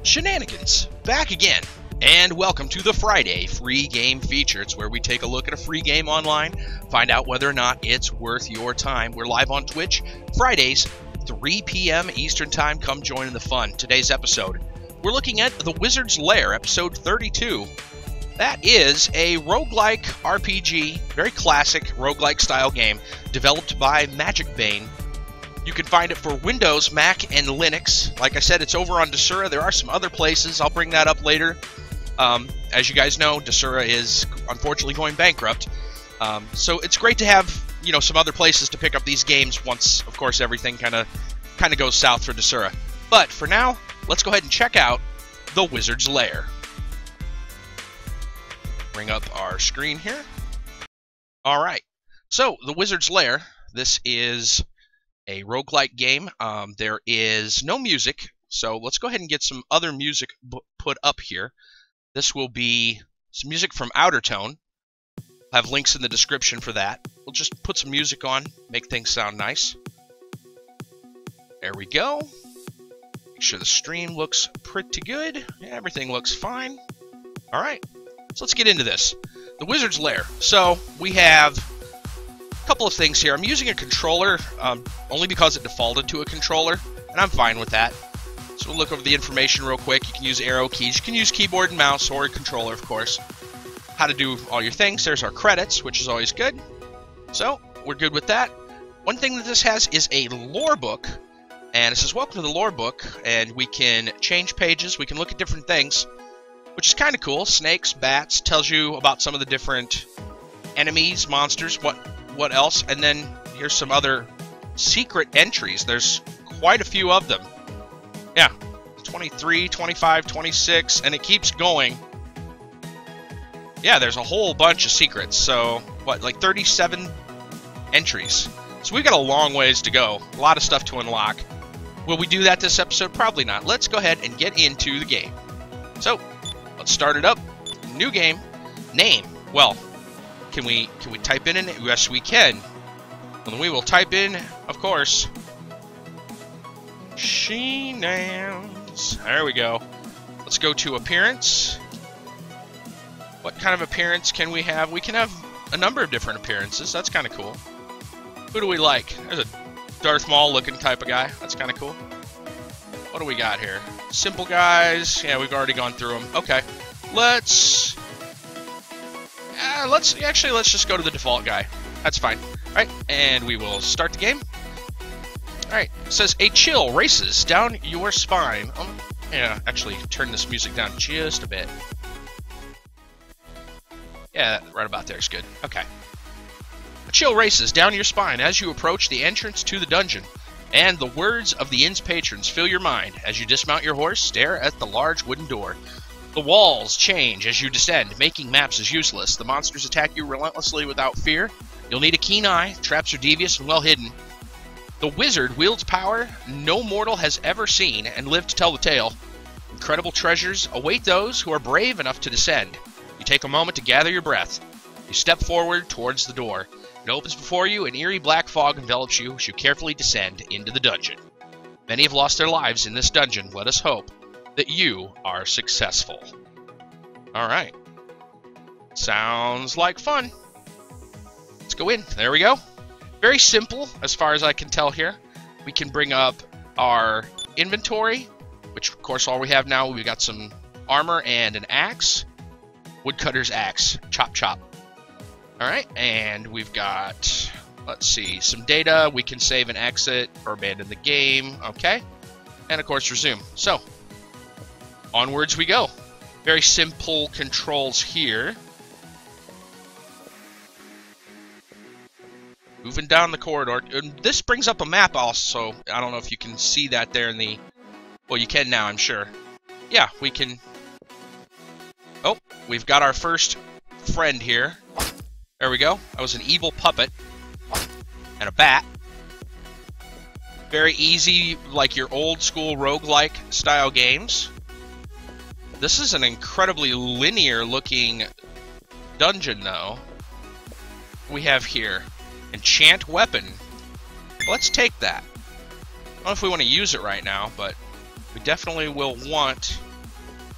Shenanigans, back again, and welcome to the Friday free game feature. It's where we take a look at a free game online, find out whether or not it's worth your time. We're live on Twitch, Fridays, 3 p.m. Eastern Time. Come join in the fun. Today's episode, we're looking at The Wizard's Lair, episode 32. That is a roguelike RPG, very classic roguelike style game, developed by Magic Bane. You can find it for Windows, Mac, and Linux. Like I said, it's over on Desura. There are some other places. I'll bring that up later. As you guys know, Desura is unfortunately going bankrupt. So it's great to have, some other places to pick up these games once, of course, everything kind of goes south for Desura. But for now, let's go ahead and check out The Wizard's Lair. Bring up our screen here. All right. So, The Wizard's Lair. This is a roguelike game. There is no music, so let's go ahead and get some other music put up here. This will be some music from Outertone. I'll have links in the description for that. We'll just put some music on, make things sound nice. There we go. Make sure the stream looks pretty good. Yeah, everything looks fine. All right, so let's get into this. The Wizard's Lair. So we have couple of things here. I'm using a controller only because it defaulted to a controller, and I'm fine with that. So we'll look over the information real quick. You can use arrow keys. You can use keyboard and mouse or a controller, of course. How to do all your things. There's our credits, which is always good. So we're good with that. One thing that this has is a lore book, and it says, welcome to the lore book, and we can change pages. We can look at different things, which is kind of cool. Snakes, bats, tells you about some of the different enemies, monsters, what else, and then here's some other secret entries. There's quite a few of them. Yeah, 23, 25, 26, and it keeps going. Yeah, there's a whole bunch of secrets. So, like 37 entries. So we've got a long ways to go. A lot of stuff to unlock. Will we do that this episode? Probably not. Let's go ahead and get into the game. So, let's start it up. New game. Name. Well, Can we type in it? Yes, we can. And we will type in, of course, Shenanigans. There we go. Let's go to appearance. What kind of appearance can we have? We can have a number of different appearances. That's kind of cool. Who do we like? There's a Darth Maul looking type of guy. That's kind of cool. What do we got here? Simple guys. Yeah, we've already gone through them. Okay. Let's just go to the default guy. That's fine. All right, and we will start the game. All right, it says a chill races down your spine. Yeah, actually turn this music down just a bit. Yeah, right about there is good. Okay. A chill races down your spine as you approach the entrance to the dungeon, and the words of the inn's patrons fill your mind as you dismount your horse, stare at the large wooden door. The walls change as you descend, making maps as useless. The monsters attack you relentlessly without fear. You'll need a keen eye. Traps are devious and well hidden. The wizard wields power no mortal has ever seen and lived to tell the tale. Incredible treasures await those who are brave enough to descend. You take a moment to gather your breath. You step forward towards the door. It opens before you. An eerie black fog envelops you as you carefully descend into the dungeon. Many have lost their lives in this dungeon. Let us hope that you are successful. All right. Sounds like fun. Let's go in. There we go. Very simple as far as I can tell here. We can bring up our inventory, which of course all we have now, we've got some armor and an axe. Woodcutter's axe. Chop chop. All right, and we've got, let's see, some data. We can save and exit or abandon the game. Okay. And of course resume. So, onwards we go. Very simple controls here. Moving down the corridor. And this brings up a map also. I don't know if you can see that there in the... Well, you can now, I'm sure. Yeah, we can... Oh, we've got our first friend here. There we go. That was an evil puppet. And a bat. Very easy, like your old school roguelike style games. This is an incredibly linear looking dungeon, though. We have here enchant weapon. Let's take that. I don't know if we want to use it right now, but we definitely will want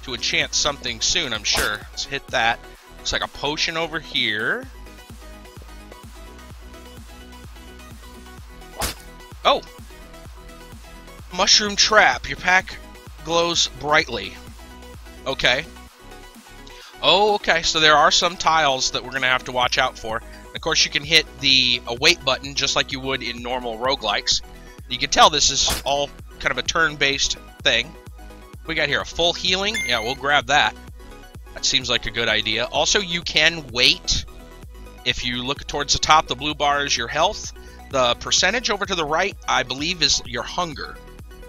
to enchant something soon, I'm sure. Let's hit that. Looks like a potion over here. Oh! Mushroom trap. Your pack glows brightly. Okay. Oh, okay. So there are some tiles that we're going to have to watch out for. Of course, you can hit the await button just like you would in normal roguelikes. You can tell this is all kind of a turn-based thing. We got here a full healing. Yeah, we'll grab that. That seems like a good idea. Also, you can wait. If you look towards the top, the blue bar is your health. The percentage over to the right, I believe, is your hunger.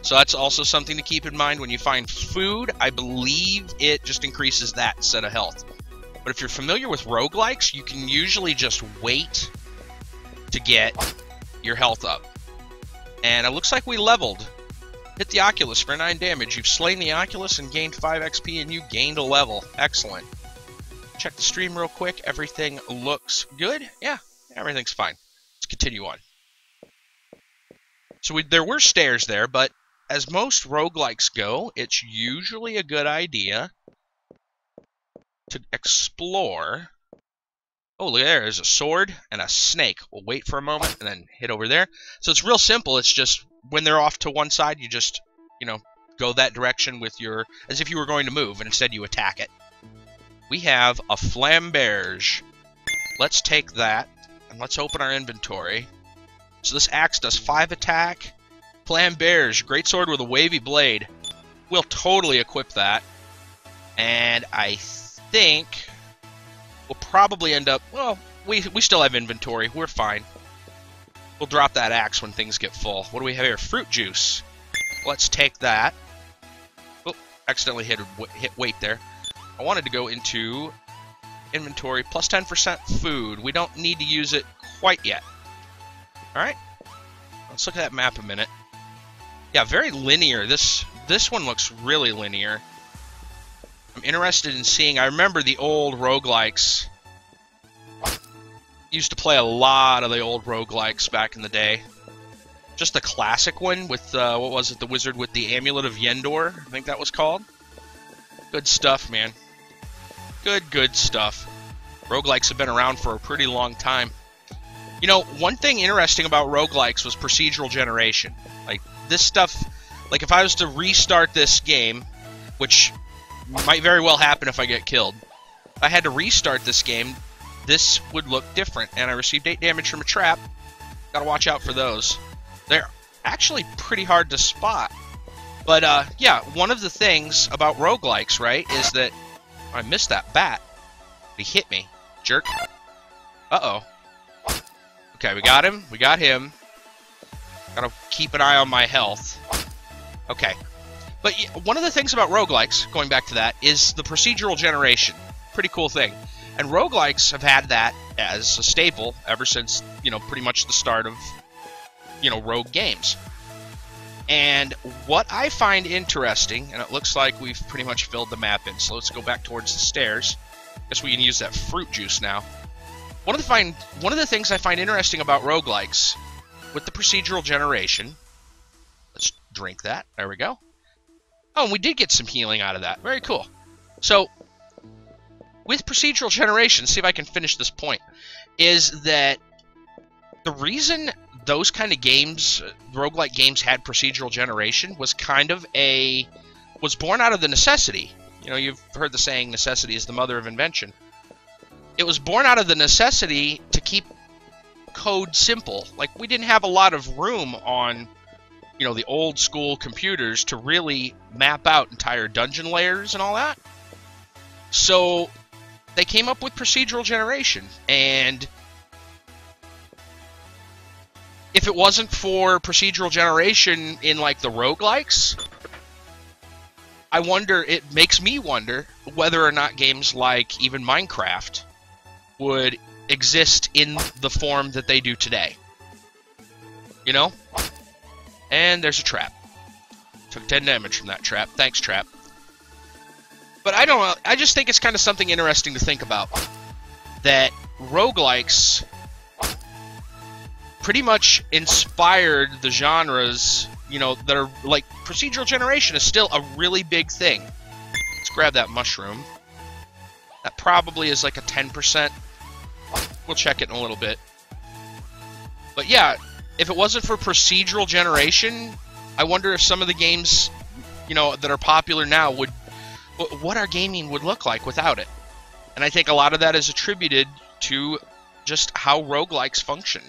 So that's also something to keep in mind. When you find food, I believe it just increases that instead of health. But if you're familiar with roguelikes, you can usually just wait to get your health up. And it looks like we leveled. Hit the Oculus for 9 damage. You've slain the Oculus and gained 5 XP, and you gained a level. Excellent. Check the stream real quick. Everything looks good. Yeah, everything's fine. Let's continue on. So there were stairs there, but as most roguelikes go, it's usually a good idea to explore. Oh, look, there's a sword and a snake. We'll wait for a moment and then hit over there. So it's real simple. It's just when they're off to one side, you just, you know, go that direction with your, as if you were going to move, and instead you attack it. We have a flamberge. Let's take that, and let's open our inventory. So this axe does 5 attack. Flamberge, great sword with a wavy blade. We'll totally equip that. And I think we'll probably end up, well, we still have inventory. We're fine. We'll drop that axe when things get full. What do we have here? Fruit juice. Let's take that. Oh, accidentally hit weight there. I wanted to go into inventory. Plus 10% food. We don't need to use it quite yet. Alright. Let's look at that map a minute. Yeah, very linear. This one looks really linear. I'm interested in seeing... I remember the old roguelikes. Used to play a lot of the old roguelikes back in the day. Just the classic one with, what was it? The wizard with the Amulet of Yendor, I think that was called. Good stuff, man. Good stuff. Roguelikes have been around for a pretty long time. You know, one thing interesting about roguelikes was procedural generation. Like, this stuff... Like, if I was to restart this game, which might very well happen if I get killed, if I had to restart this game, this would look different. And I received 8 damage from a trap. Gotta watch out for those. They're actually pretty hard to spot. But, yeah, one of the things about roguelikes, right, is that... I missed that bat. He hit me. Jerk. Uh-oh. Okay, we got him. We got him. Gotta keep an eye on my health. Okay. But one of the things about roguelikes, going back to that, is the procedural generation. Pretty cool thing. And roguelikes have had that as a staple ever since, you know, pretty much the start of, you know, rogue games. And what I find interesting, and it looks like we've pretty much filled the map in, so let's go back towards the stairs. Guess we can use that fruit juice now. One of the things I find interesting about roguelikes, with the procedural generation, let's drink that, there we go. Oh, and we did get some healing out of that, very cool. So, with procedural generation, see if I can finish this point, is that the reason those kind of games, roguelike games, had procedural generation was kind of was born out of the necessity. You know, you've heard the saying, necessity is the mother of invention. It was born out of the necessity to keep code simple. Like, we didn't have a lot of room on, you know, the old school computers to really map out entire dungeon layers and all that. So they came up with procedural generation, and if it wasn't for procedural generation in, like, the roguelikes, it makes me wonder whether or not games like even Minecraft would exist in the form that they do today. You know? And there's a trap. Took 10 damage from that trap. Thanks, trap. But I don't know. I just think it's kind of something interesting to think about. That roguelikes pretty much inspired the genres, you know, that are, like, procedural generation is still a really big thing. Let's grab that mushroom. That probably is like a 10%. We'll check it in a little bit. But yeah, if it wasn't for procedural generation, I wonder if some of the games, you know, that are popular now would, what our gaming would look like without it. And I think a lot of that is attributed to just how roguelikes function.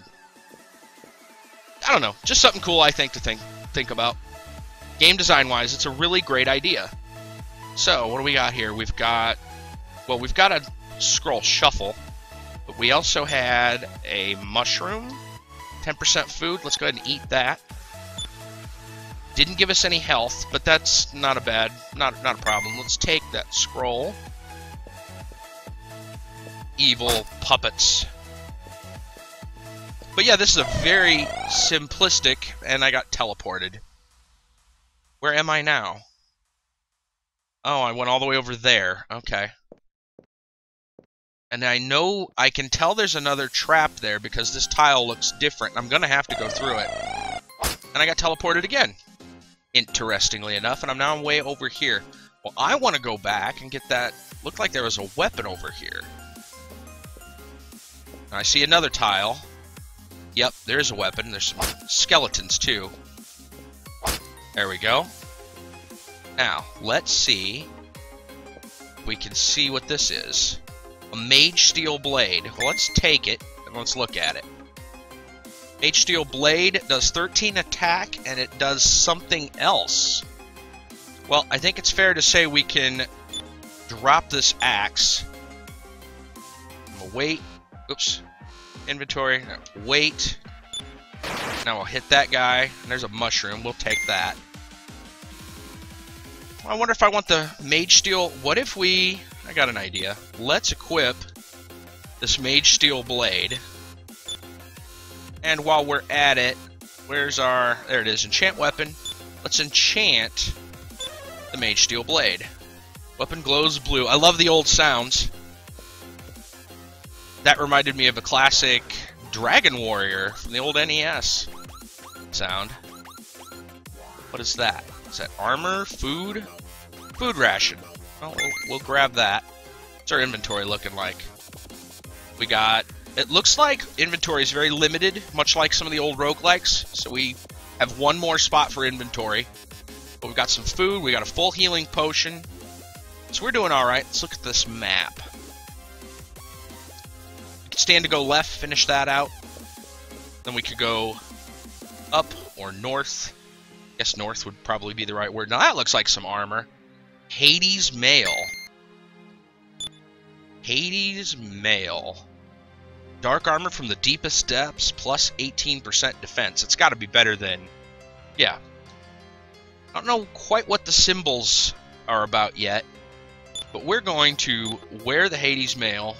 I don't know, just something cool I think to think about. Game design-wise, it's a really great idea. So, what do we got here? We've got a scroll shuffle, but we also had a mushroom, 10% food. Let's go ahead and eat that. Didn't give us any health, but that's not a problem. Let's take that scroll. Evil puppets. But yeah, this is a very simplistic, and I got teleported. Where am I now? Oh, I went all the way over there. Okay. And I can tell there's another trap there because this tile looks different. I'm going to have to go through it. And I got teleported again. Interestingly enough, and I'm now way over here. Well, I want to go back and get that. Looked like there was a weapon over here. I see another tile. Yep, there's a weapon. There's some skeletons, too. There we go. Now, let's see if we can see what this is. A Mage Steel Blade. Well, let's take it, and let's look at it. Mage Steel Blade does 13 attack, and it does something else. Well, I think it's fair to say we can drop this axe. I'm gonna wait. Oops. Inventory. Wait. Now we'll hit that guy. And there's a mushroom. We'll take that. I wonder if I want the Mage Steel. What if we... I got an idea. Let's equip this Mage Steel Blade. And while we're at it, where's our... There it is. Enchant weapon. Let's enchant the Mage Steel Blade. Weapon glows blue. I love the old sounds. That reminded me of a classic Dragon Warrior from the old NES sound. What is that? Is that armor? Food? Food ration. Well, we'll grab that. What's our inventory looking like? We got... It looks like inventory is very limited, much like some of the old roguelikes. So we have one more spot for inventory. But we've got some food. We got a full healing potion. So we're doing alright. Let's look at this map. Stand to go left, finish that out. Then we could go up or north. I guess north would probably be the right word. Now that looks like some armor. Hades Mail. Hades Mail. Dark armor from the deepest depths, plus 18% defense. It's got to be better than... Yeah. I don't know quite what the symbols are about yet. But we're going to wear the Hades Mail.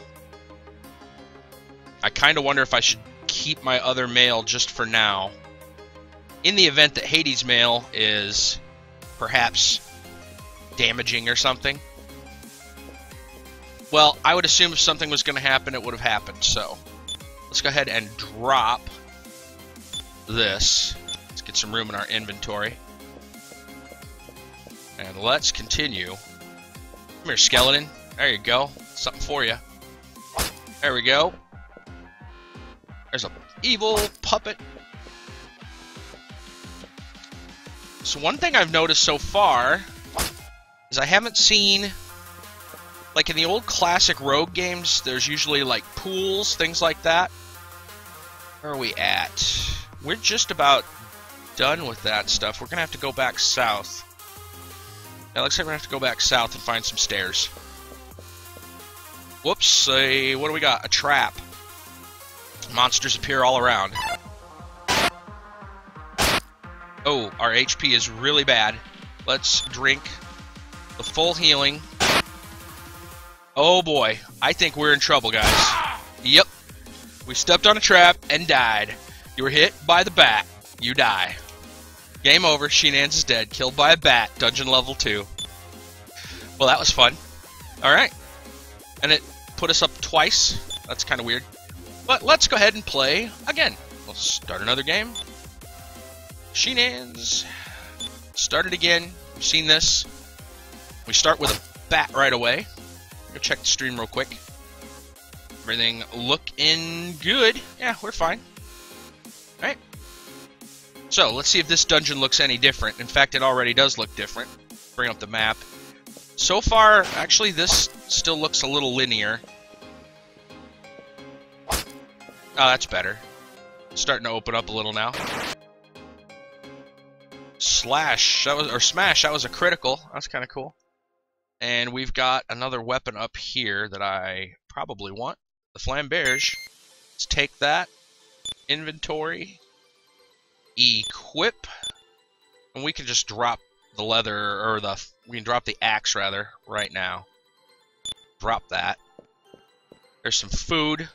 I kind of wonder if I should keep my other mail just for now. In the event that Hades Mail is perhaps damaging or something. Well, I would assume if something was going to happen, it would have happened. So, let's go ahead and drop this. Let's get some room in our inventory. And let's continue. Come here, skeleton. There you go. Something for you. There we go. There's an evil puppet. So one thing I've noticed so far is I haven't seen, like in the old classic rogue games, there's usually like pools, things like that. Where are we at? We're just about done with that stuff. We're going to have to go back south. It looks like we're going to have to go back south and find some stairs. Whoops, what do we got? A trap. Monsters appear all around. Oh, our HP is really bad. Let's drink the full healing. Oh boy, I think we're in trouble, guys. Yep. We stepped on a trap and died. You were hit by the bat. You die. Game over. Sheenans is dead. Killed by a bat. Dungeon level 2. Well, that was fun. Alright. And it put us up twice. That's kind of weird. But let's go ahead and play again. Let's start another game. Sheenans. Start it again. We've seen this. We start with bat right away. Go check the stream real quick. Everything looking good. Yeah, we're fine. Alright. So, let's see if this dungeon looks any different. In fact, it already does look different. Bring up the map. So far, actually, this still looks a little linear. Oh, that's better. It's starting to open up a little now. Slash, or smash, that was a critical. That's kind of cool. And we've got another weapon up here that I probably want. The Flamberge. Let's take that. Inventory. Equip. And we can just drop the leather, or we can drop the axe, rather, right now. Drop that. There's some food.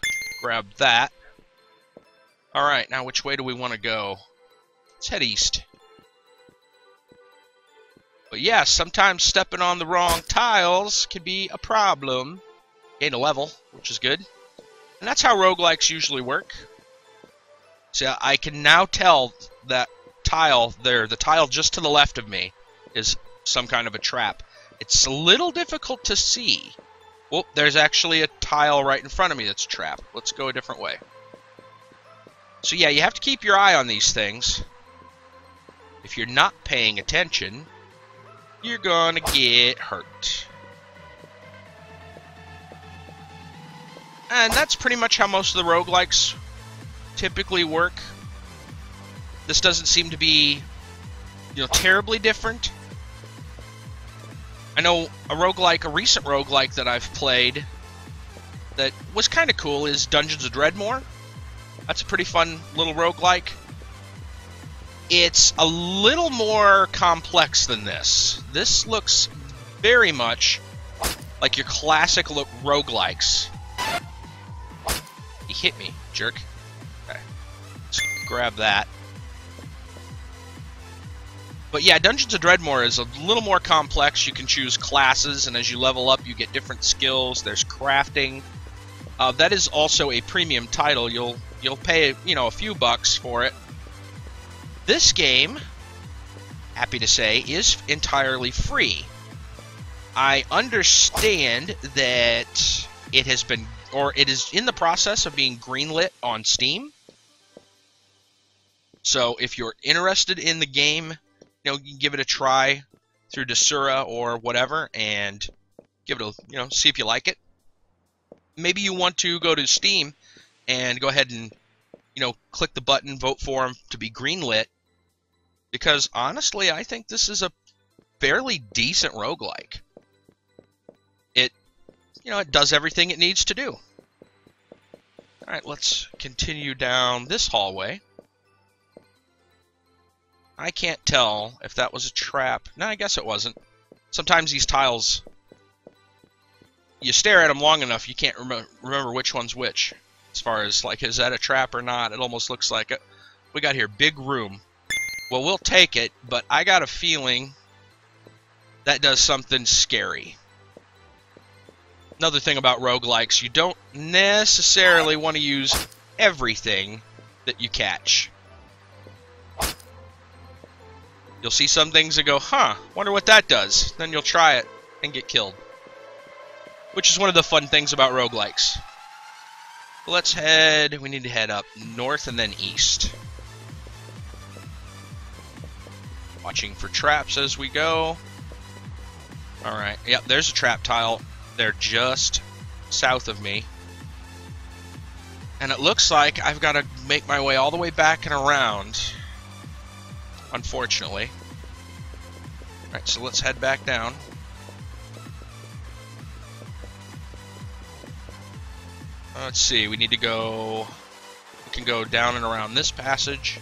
Grab that. Alright, now which way do we want to go? Let's head east. But yeah, sometimes stepping on the wrong tiles can be a problem. Gain a level, which is good. And that's how roguelikes usually work. See, I can now tell that tile there, the tile just to the left of me, is some kind of a trap. It's a little difficult to see. Well, there's actually a tile right in front of me that's a trap. Let's go a different way. So yeah, you have to keep your eye on these things. If you're not paying attention, you're gonna get hurt. And that's pretty much how most of the roguelikes typically work. This doesn't seem to be, terribly different. I know a recent roguelike that I've played that was kind of cool is Dungeons of Dreadmore. That's a pretty fun little roguelike. It's a little more complex than this. This looks very much like your classic roguelikes. He hit me, jerk. Okay. Let's grab that. But yeah, Dungeons of Dreadmore is a little more complex. You can choose classes, and as you level up, you get different skills. There's crafting. That is also a premium title. You'll pay, a few bucks for it. This game, happy to say, is entirely free. I understand that it has been, or it is in the process of being greenlit on Steam. So if you're interested in the game, you can give it a try through Desura or whatever, and give it a, see if you like it. Maybe you want to go to Steam and go ahead and, click the button, vote for them to be greenlit. Because, honestly, I think this is a fairly decent roguelike. It does everything it needs to do. Alright, let's continue down this hallway. I can't tell if that was a trap. No, I guess it wasn't. Sometimes these tiles, you stare at them long enough, you can't remember which one's which. As far as, is that a trap or not? It almost looks like it. We got here, big room. Well, we'll take it, but I got a feeling that does something scary. Another thing about roguelikes, you don't necessarily want to use everything that you catch. You'll see some things that go, wonder what that does. Then you'll try it and get killed. Which is one of the fun things about roguelikes. Let's head, we need to head up north and then east. Watching for traps as we go. Alright, yep, there's a trap tile. They're just south of me. And it looks like I've got to make my way all the way back and around. Unfortunately. Alright, so let's head back down. Let's see, we need to go... We can go down and around this passage.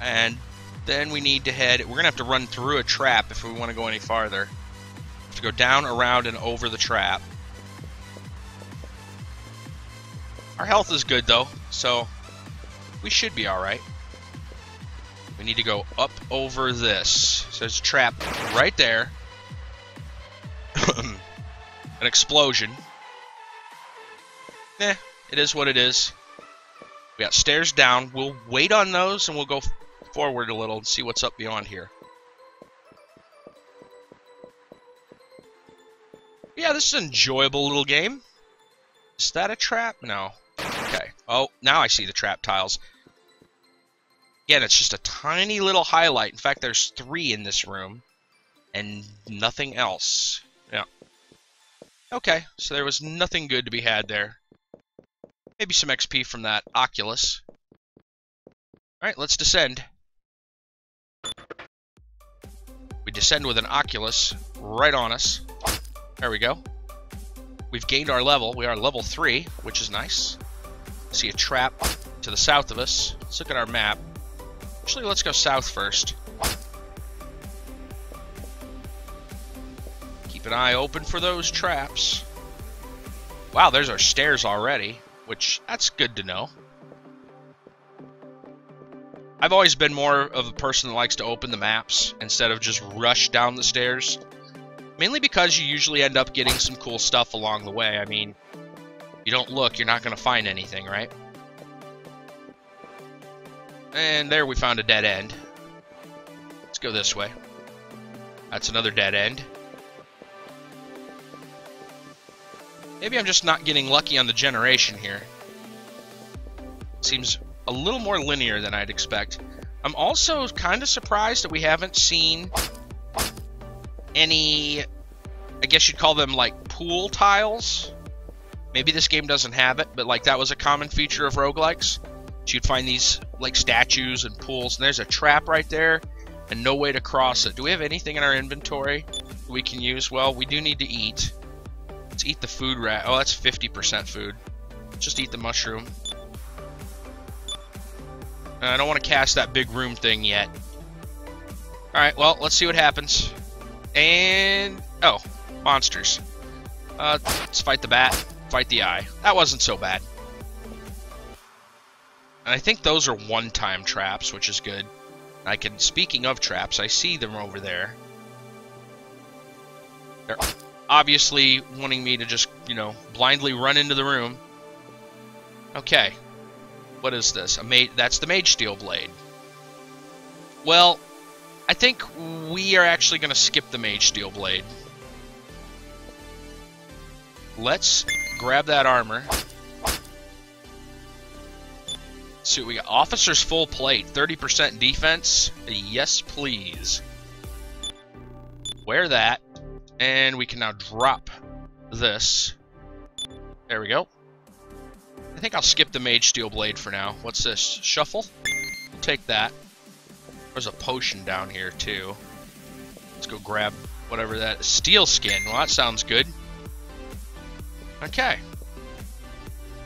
And then we need to head... We're going to have to run through a trap if we want to go any farther. We have to go down, around, and over the trap. Our health is good, though, so we should be alright. We need to go up over this. So there's a trap right there. An explosion. It is what it is. We got stairs down. We'll wait on those, and we'll go forward a little and see what's up beyond here. Yeah, this is an enjoyable little game. Is that a trap? No. Okay. Oh, now I see the trap tiles. Again, it's just a tiny little highlight. In fact, there's 3 in this room. And nothing else. Yeah. Okay, so there was nothing good to be had there. Maybe some XP from that Oculus. Alright, let's descend. We descend with an Oculus right on us. There we go. We've gained our level. We are level 3, which is nice. See a trap to the south of us. Let's look at our map. Actually, let's go south first. Keep an eye open for those traps. Wow, there's our stairs already, which, that's good to know. I've always been more of a person that likes to open the maps instead of just rush down the stairs. Mainly because you usually end up getting some cool stuff along the way. I mean, you don't look, you're not going to find anything, right? And there we found a dead end. Let's go this way. That's another dead end. Maybe I'm just not getting lucky on the generation here. Seems a little more linear than I'd expect. I'm also kind of surprised that we haven't seen any, I guess you'd call them like pool tiles. Maybe this game doesn't have it, but like that was a common feature of roguelikes. So you'd find these like statues and pools, and there's a trap right there and no way to cross it. Do we have anything in our inventory we can use? Well, we do need to eat. Let's eat the food rat. Oh, that's 50% food. Just eat the mushroom. I don't want to cast that big room thing yet. Alright, well, let's see what happens. And... oh, monsters. Let's fight the bat. Fight the eye. That wasn't so bad. And I think those are one-time traps, which is good. I can... speaking of traps, I see them over there. They're obviously wanting me to just, you know, blindly run into the room. Okay. What is this? That's the Mage Steel Blade. Well, I think we are actually going to skip the Mage Steel Blade. Let's grab that armor. Let's see what we got. Officer's Full Plate. 30% defense. Yes, please. Wear that. And we can now drop this. There we go. I think I'll skip the Mage Steel Blade for now. What's this? Shuffle? We'll take that. There's a potion down here, too. Let's go grab whatever that is. Steel Skin. Well, that sounds good. Okay.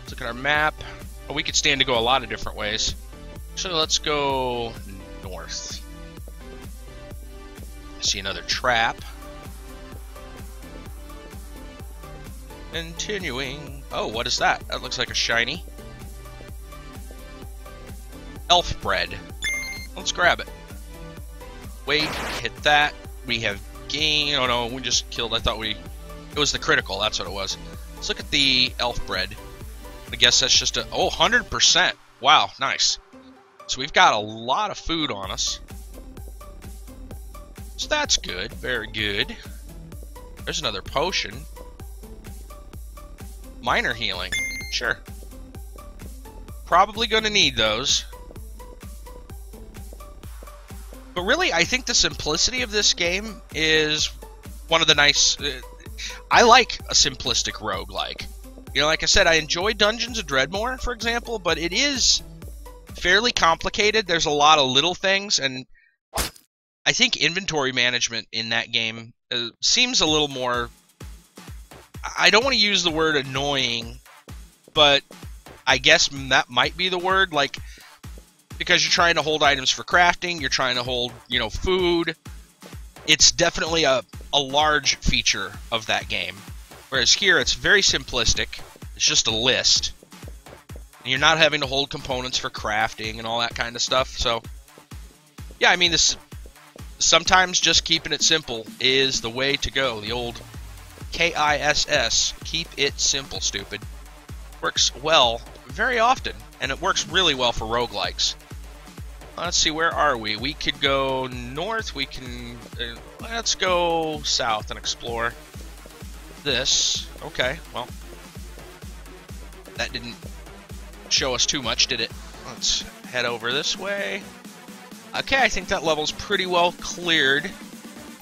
Let's look at our map. Oh, we could stand to go a lot of different ways. So let's go north. I see another trap. Continuing. Oh, what is that? That looks like a shiny. Elf bread. Let's grab it. Wait, hit that. We have gained. Oh no, we just killed. I thought it was the critical. That's what it was. Let's look at the elf bread. I guess that's just a. Oh, 100%. Wow, nice. So we've got a lot of food on us. So that's good. Very good. There's another potion. Minor healing. Sure. Probably going to need those. But really, I think the simplicity of this game is one of the nice... I like a simplistic roguelike. You know, like I said, I enjoy Dungeons of Dreadmore, for example, but it is fairly complicated. There's a lot of little things, and I think inventory management in that game seems a little more... I don't want to use the word annoying, but I guess that might be the word, like, because you're trying to hold items for crafting, you're trying to hold, you know, food. It's definitely a large feature of that game. Whereas here, it's very simplistic. It's just a list. And you're not having to hold components for crafting and all that kind of stuff. So, yeah, I mean, sometimes just keeping it simple is the way to go. The old KISS, keep it simple, stupid. Works well very often, and it works really well for roguelikes. Let's see, where are we? We could go north, we can... let's go south and explore. this. Okay, well, that didn't show us too much, did it? Let's head over this way. Okay, I think that level's pretty well cleared.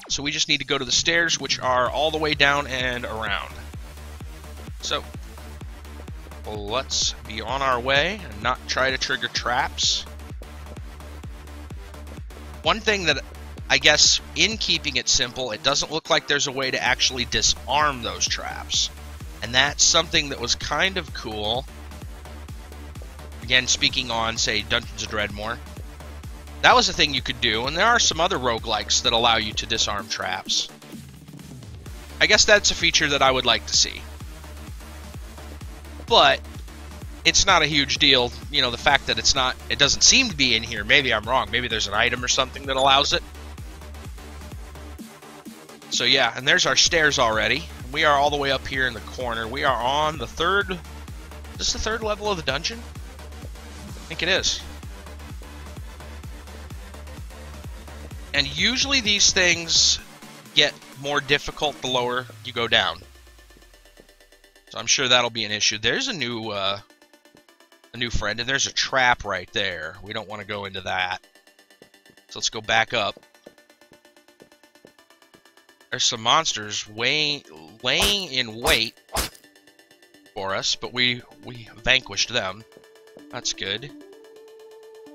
So we just need to go to the stairs, which are all the way down and around. So, let's be on our way and not try to trigger traps. One thing that I guess in keeping it simple, it doesn't look like there's a way to actually disarm those traps. And that's something that was kind of cool. Again, speaking on, say, Dungeons of Dreadmore. That was a thing you could do, and there are some other roguelikes that allow you to disarm traps. I guess that's a feature that I would like to see. But it's not a huge deal, you know, the fact that it doesn't seem to be in here. Maybe I'm wrong. Maybe there's an item or something that allows it. So yeah, and there's our stairs already. We are all the way up here in the corner. We are on the third... Is this the third level of the dungeon? I think it is. And usually these things get more difficult the lower you go down. So I'm sure that'll be an issue. There's a new friend, and there's a trap right there. We don't want to go into that. So let's go back up. There's some monsters laying in wait for us, but we vanquished them. That's good.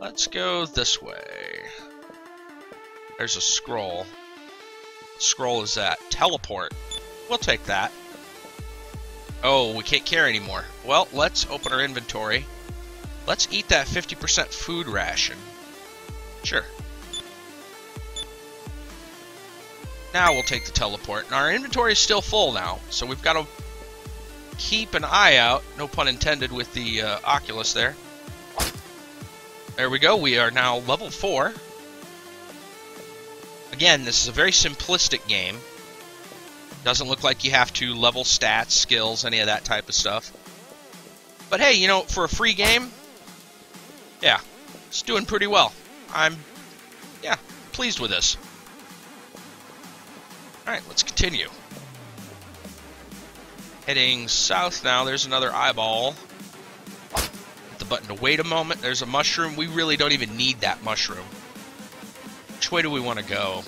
Let's go this way. There's a scroll. What scroll is that? Teleport. We'll take that. Oh, we can't carry anymore. Well, let's open our inventory. Let's eat that 50% food ration. Sure. Now we'll take the teleport. And our inventory is still full now, so we've got to keep an eye out, no pun intended, with the Oculus there. There we go. We are now level 4. Again, this is a very simplistic game. Doesn't look like you have to level stats, skills, any of that type of stuff. But hey, you know, for a free game, yeah, it's doing pretty well. I'm, yeah, pleased with this. Alright, let's continue. Heading south now, there's another eyeball. Hit the button to wait a moment. There's a mushroom. We really don't even need that mushroom. Which way do we want to go?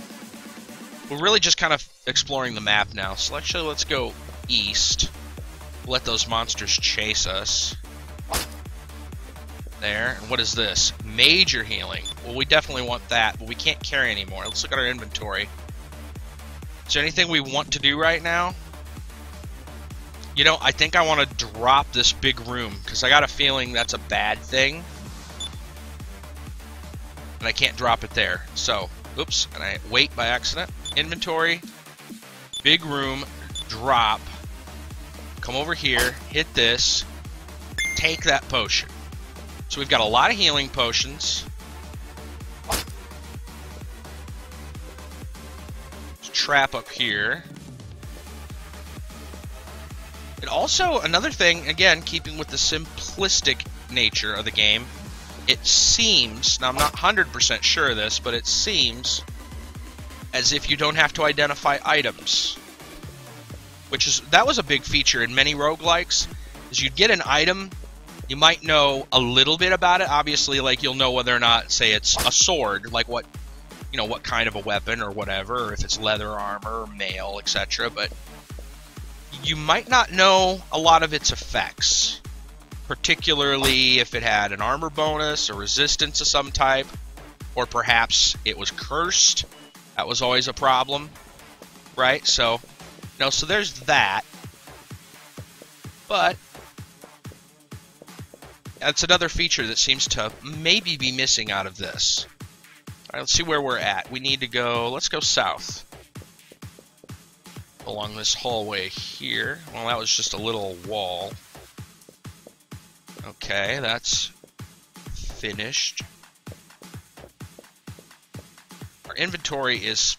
We're really just kind of exploring the map now. So actually, let's go east. Let those monsters chase us. There. And what is this? Major healing. Well, we definitely want that, but we can't carry anymore. Let's look at our inventory. Is there anything we want to do right now? You know, I think I want to drop this big room, because I got a feeling that's a bad thing. And I can't drop it there. So, oops, and I wait by accident. Inventory, big room, drop. Come over here, hit this, take that potion. So we've got a lot of healing potions. Trap up here. And also, another thing, again, keeping with the simplistic nature of the game, it seems, now I'm not 100% sure of this, but it seems as if you don't have to identify items. That was a big feature in many roguelikes, is you'd get an item, you might know a little bit about it, obviously, like you'll know whether or not, say it's a sword, like what, you know, what kind of a weapon or whatever, or if it's leather armor or mail, etc. But you might not know a lot of its effects, particularly if it had an armor bonus or resistance of some type, or perhaps it was cursed. That was always a problem, right? So, no, so there's that. But that's another feature that seems to maybe be missing out of this. All right, let's see where we're at. We need to go, let's go south. Along this hallway here. Well, that was just a little wall. Okay, that's finished. Our inventory is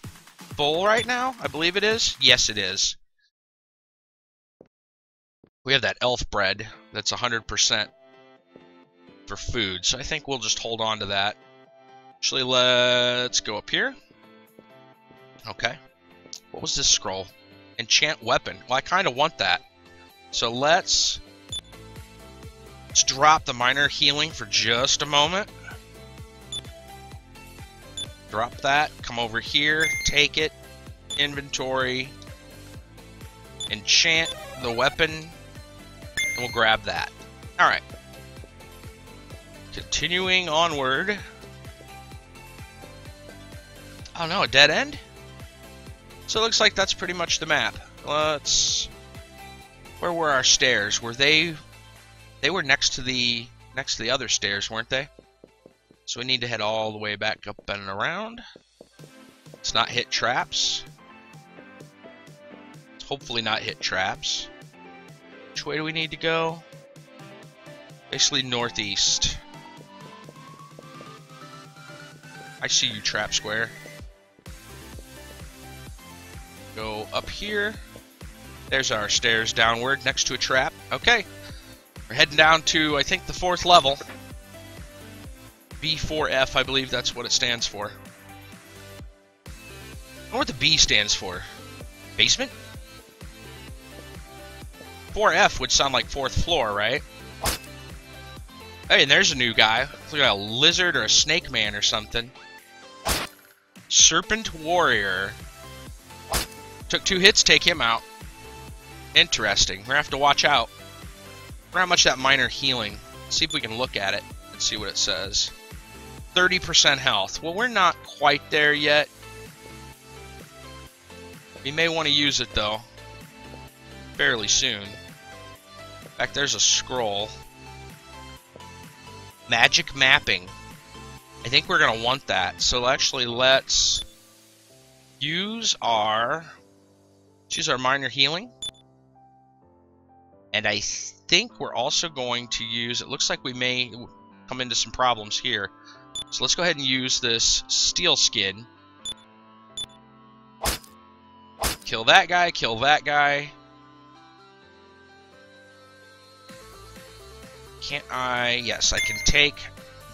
full right now, I believe it is. Yes, it is. We have that elf bread that's 100% for food, so I think we'll just hold on to that. Actually, let's go up here. Okay. What was this scroll? Enchant weapon. Well, I kind of want that. So let's drop the minor healing for just a moment. Drop that. Come over here. Take it. Inventory. Enchant the weapon. And we'll grab that. Alright. Continuing onward. Oh no, a dead end? So it looks like that's pretty much the map. Let's... Where were our stairs? Were they were next to the other stairs, weren't they? So we need to head all the way back up and around. Let's not hit traps. Let's hopefully not hit traps. Which way do we need to go? Basically northeast. I see you, Trap Square. Go up here. There's our stairs downward next to a trap. Okay. We're heading down to, I think, the 4th level. B4F, I believe that's what it stands for. I wonder what the B stands for. Basement? 4F would sound like 4th floor, right? Hey, and there's a new guy. Looks like a lizard or a snake man or something. Serpent Warrior. Took 2 hits, take him out. Interesting. We're gonna have to watch out. I wonder how much that minor healing. Let's see if we can look at it and see what it says. 30% health. Well, we're not quite there yet. We may want to use it, though. Fairly soon. In fact, there's a scroll. Magic mapping. I think we're going to want that. So actually, let's use our minor healing. And I think we're also going to use... It looks like we may come into some problems here. So let's go ahead and use this steel skin. Kill that guy, kill that guy. Can't I... Yes, I can take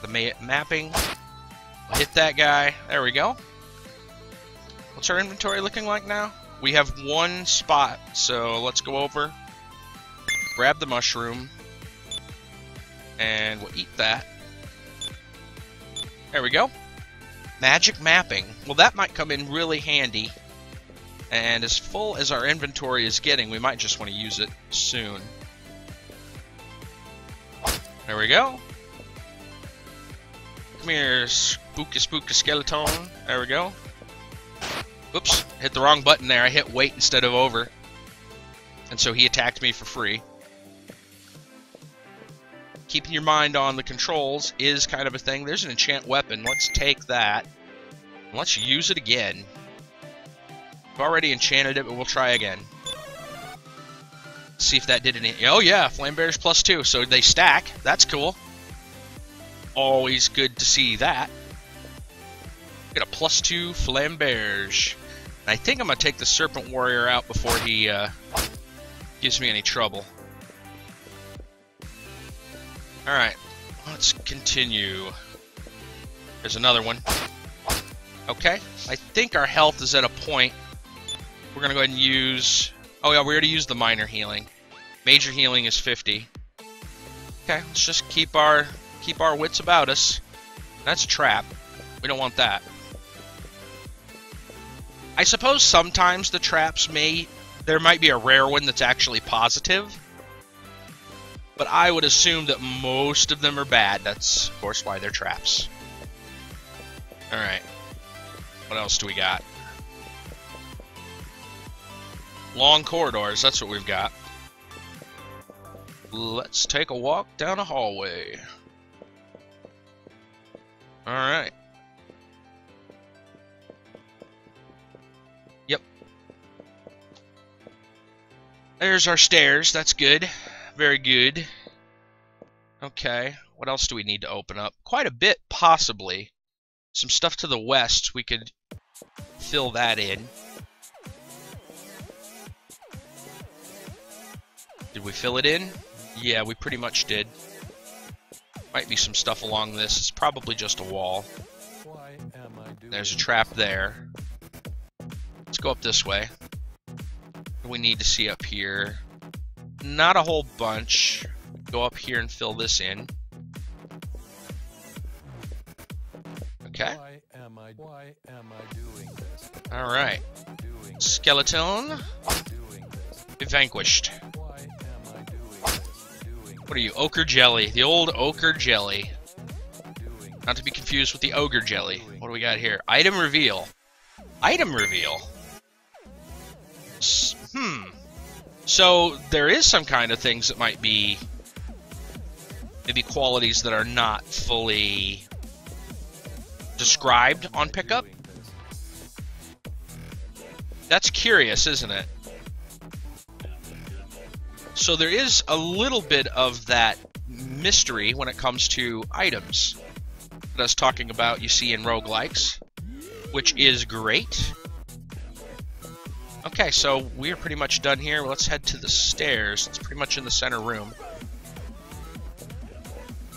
the mapping. I'll hit that guy. There we go. What's our inventory looking like now? We have 1 spot, so let's go over. Grab the mushroom. And we'll eat that. There we go. Magic mapping. Well, that might come in really handy. And as full as our inventory is getting, we might just want to use it soon. There we go. Come here, spooky skeleton. There we go. Whoops, hit the wrong button there. I hit wait instead of over. And so he attacked me for free. Keeping your mind on the controls is kind of a thing. There's an enchant weapon. Let's take that. And let's use it again. I've already enchanted it, but we'll try again. See if that did any... Oh yeah, flame bears +2, so they stack. That's cool. Always good to see that. Get a +2 flame bears. And I think I'm going to take the Serpent Warrior out before he gives me any trouble. Alright, let's continue. There's another one. Okay, I think our health is at a point. We're going to go ahead and use... Oh yeah, we already used the minor healing. Major healing is 50. Okay, let's just keep our wits about us. That's a trap. We don't want that. I suppose sometimes the traps there might be a rare one that's actually positive. But I would assume that most of them are bad. That's, of course, why they're traps. Alright. What else do we got? Long corridors, that's what we've got. Let's take a walk down a hallway. Alright. Yep. There's our stairs, that's good. Very good. Okay, what else do we need to open up? Quite a bit, possibly. Some stuff to the west, we could fill that in. Did we fill it in? Yeah, we pretty much did. Might be some stuff along this. It's probably just a wall. There's a trap there. Let's go up this way. we need to see up here? Not a whole bunch. Go up here and fill this in. Okay. Why am I doing this? All right. Skeleton. Be vanquished. Why am I doing this? What are you? Ochre jelly. The old ochre jelly. Not to be confused with the ogre jelly. What do we got here? Item reveal. Item reveal. So there is some kind of things that might be maybe qualities that are not fully described on pickup. That's curious, isn't it? So there is a little bit of that mystery when it comes to items that I was talking about you see in roguelikes, which is great. Okay, so we're pretty much done here. Let's head to the stairs. It's pretty much in the center room.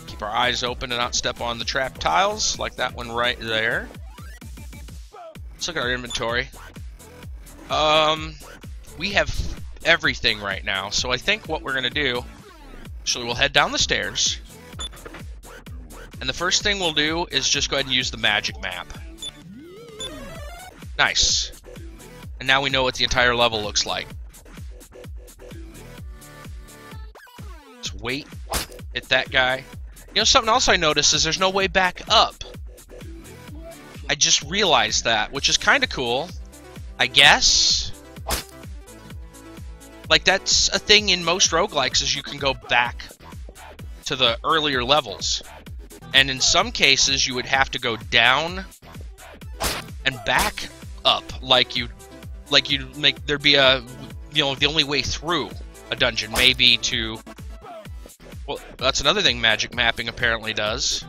Keep our eyes open and not step on the trap tiles, like that one right there. Let's look at our inventory. We have everything right now, so I think what we're going to do, actually we'll head down the stairs, and the first thing we'll do is just go ahead and use the magic map. Nice. And now we know what the entire level looks like. Let's wait, hit that guy. You know, something else I noticed is there's no way back up. I just realized that, which is kind of cool, I guess. Like, that's a thing in most roguelikes, is you can go back to the earlier levels. And in some cases, you would have to go down and back up, like you'd make there'd be a, you know, the only way through a dungeon may be to, well, that's another thing magic mapping apparently does.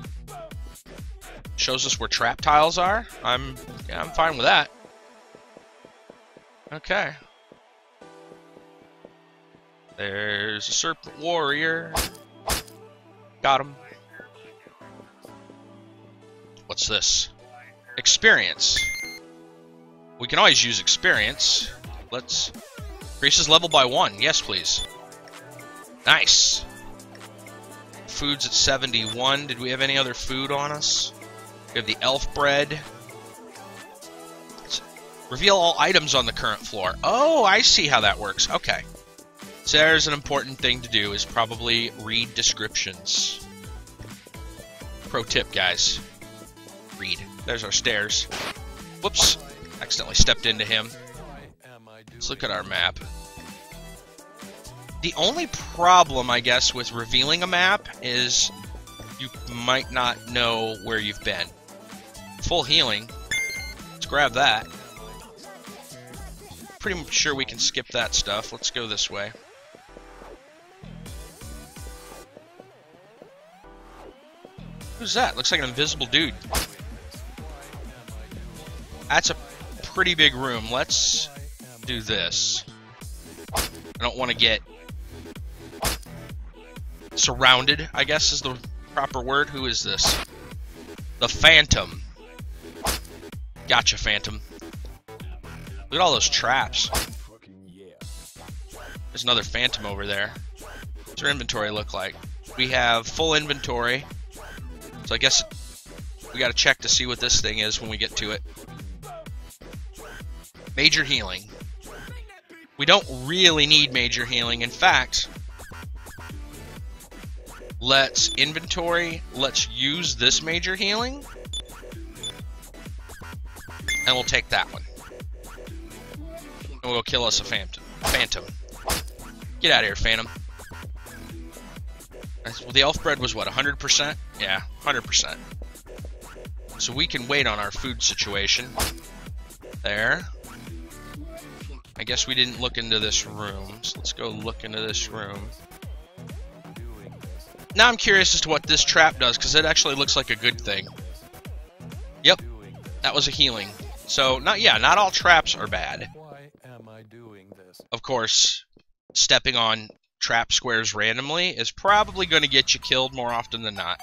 Shows us where trap tiles are. I'm fine with that. Okay. There's a serpent warrior. Got him. What's this? Experience. We can always use experience. Let's increase his level by 1. Yes, please. Nice. Food's at 71. Did we have any other food on us? We have the elf bread. Let's reveal all items on the current floor. Oh, I see how that works. Okay. So there's an important thing to do, is probably read descriptions. Pro tip, guys. Read. There's our stairs. Whoops. Accidentally stepped into him. Let's look at our map. The only problem, I guess, with revealing a map is you might not know where you've been. Full healing. Let's grab that. Pretty sure we can skip that stuff. Let's go this way. Who's that? Looks like an invisible dude. That's a pretty big room. Let's do this. I don't want to get surrounded, I guess is the proper word. Who is this? The Phantom. Gotcha, Phantom. Look at all those traps. There's another Phantom over there. What's our inventory look like? We have full inventory. So I guess we gotta check to see what this thing is when we get to it. Major healing. We don't really need major healing. In fact, let's inventory. Let's use this major healing. And we'll take that one. And we'll kill us a Phantom. Get out of here, Phantom. Well, the elf bread was what, 100%? Yeah, 100%. So we can wait on our food situation. There. I guess we didn't look into this room, so let's go look into this room. Now I'm curious as to what this trap does, because it actually looks like a good thing. Yep, that was a healing. So, not all traps are bad. Of course, stepping on trap squares randomly is probably going to get you killed more often than not.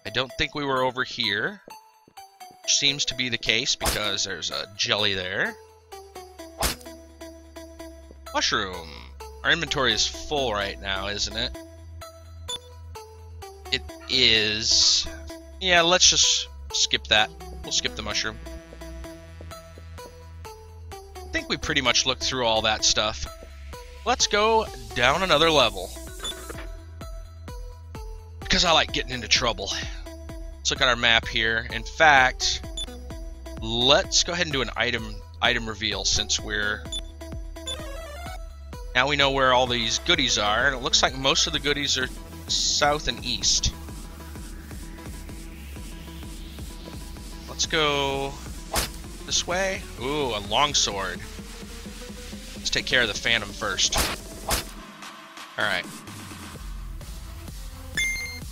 I don't think we were over here, which seems to be the case because there's a jelly there. Mushroom. Our inventory is full right now, isn't it? It is. Yeah, let's just skip that. We'll skip the mushroom. I think we pretty much looked through all that stuff. Let's go down another level. Because I like getting into trouble. Let's look at our map here. In fact, let's go ahead and do an item reveal since we're... Now we know where all these goodies are, and it looks like most of the goodies are south and east. Let's go this way. Ooh, a longsword. Let's take care of the Phantom first. Alright.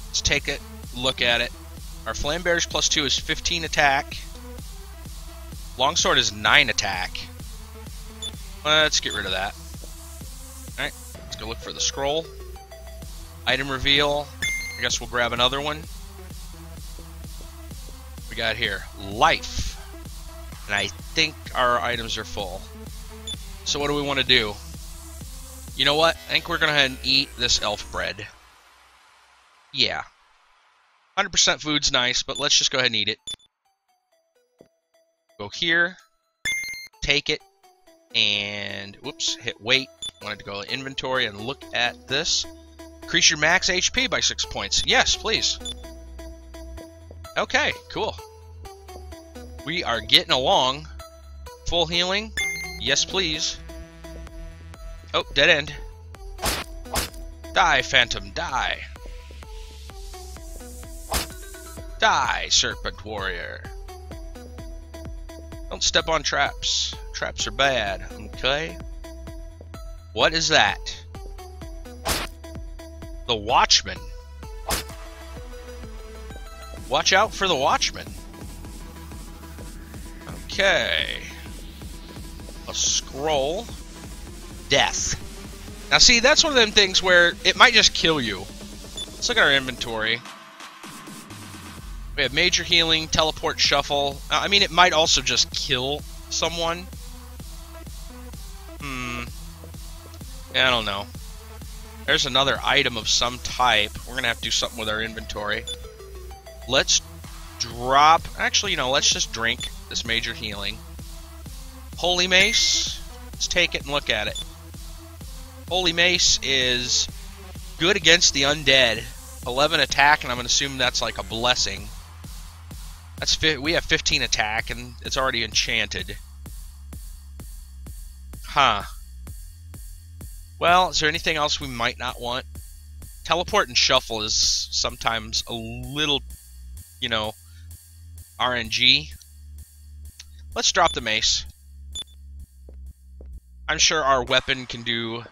Let's take a look at it. Our Flambear's +2 is 15 attack. Longsword is 9 attack. Let's get rid of that. Alright, let's go look for the scroll. Item reveal. I guess we'll grab another one. We got here life. And I think our items are full. So what do we want to do? You know what? I think we're going to go ahead and eat this elf bread. Yeah. 100% food's nice, but let's just go ahead and eat it. Go here. Take it. And, whoops, hit wait. Wanted to go to inventory and look at this. Increase your max HP by 6 points. Yes, please. Okay, cool. We are getting along. Full healing. Yes, please. Oh, dead end. Die, Phantom, die. Die, Serpent Warrior. Don't step on traps. Traps are bad, okay? What is that? The Watchman. Watch out for the Watchman. Okay. A scroll. Death. Now see, that's one of them things where it might just kill you. Let's look at our inventory. We have major healing, teleport, shuffle. I mean, it might also just kill someone. Yeah, I don't know. There's another item of some type. We're going to have to do something with our inventory. Let's drop... Actually, you know, let's just drink this major healing. Holy Mace. Let's take it and look at it. Holy Mace is good against the undead. 11 attack, and I'm going to assume that's like a blessing. We have 15 attack, and it's already enchanted. Huh. Well, is there anything else we might not want? Teleport and shuffle is sometimes a little, you know, RNG. Let's drop the mace. I'm sure our weapon can do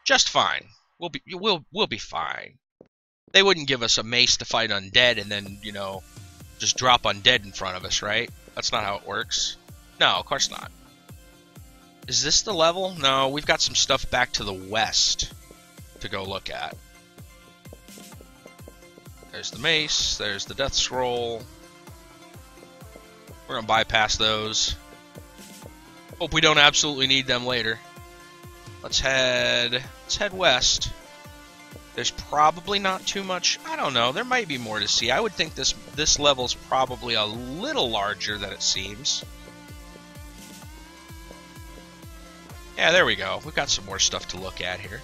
just fine. We'll be fine. They wouldn't give us a mace to fight undead and then, you know, just drop undead in front of us, right? That's not how it works. No, of course not. Is this the level? No, we've got some stuff back to the west to go look at. There's the mace, there's the death scroll. We're gonna bypass those. Hope we don't absolutely need them later. Let's head west. There's probably not too much. I don't know. There might be more to see. I would think this level's probably a little larger than it seems. Yeah, there we go. We've got some more stuff to look at here.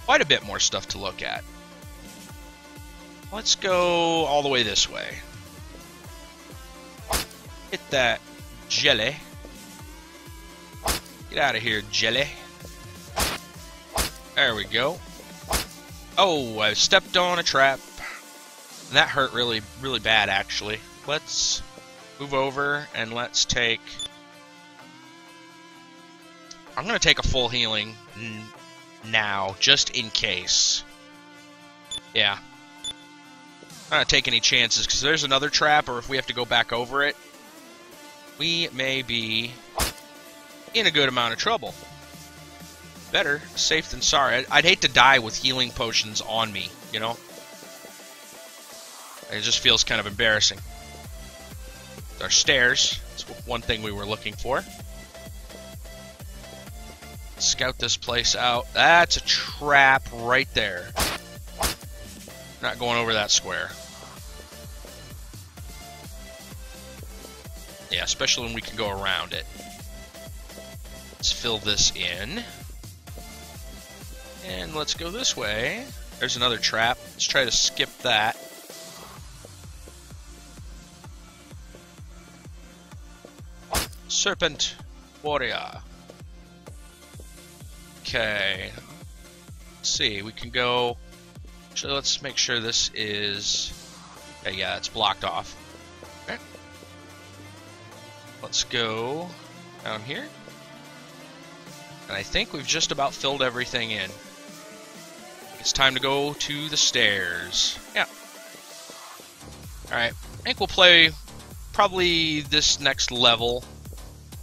Quite a bit more stuff to look at. Let's go all the way this way. Hit that jelly. Get out of here, jelly. There we go. Oh, I stepped on a trap. And that hurt really, really bad, actually. Let's move over and let's take... I'm going to take a full healing now, just in case. Yeah. I'm not going to take any chances, because there's another trap, or if we have to go back over it, we may be in a good amount of trouble. Better safe than sorry. I'd hate to die with healing potions on me, you know? It just feels kind of embarrassing. Our stairs. That's one thing we were looking for. Scout this place out. That's a trap right there. Not going over that square. Yeah, especially when we can go around it. Let's fill this in. And let's go this way. There's another trap. Let's try to skip that. Serpent Warrior. Okay. Let's see, we can go... Actually, let's make sure this is... Okay, yeah, it's blocked off. Okay. Let's go down here. And I think we've just about filled everything in. It's time to go to the stairs. Yeah. Alright, I think we'll play probably this next level,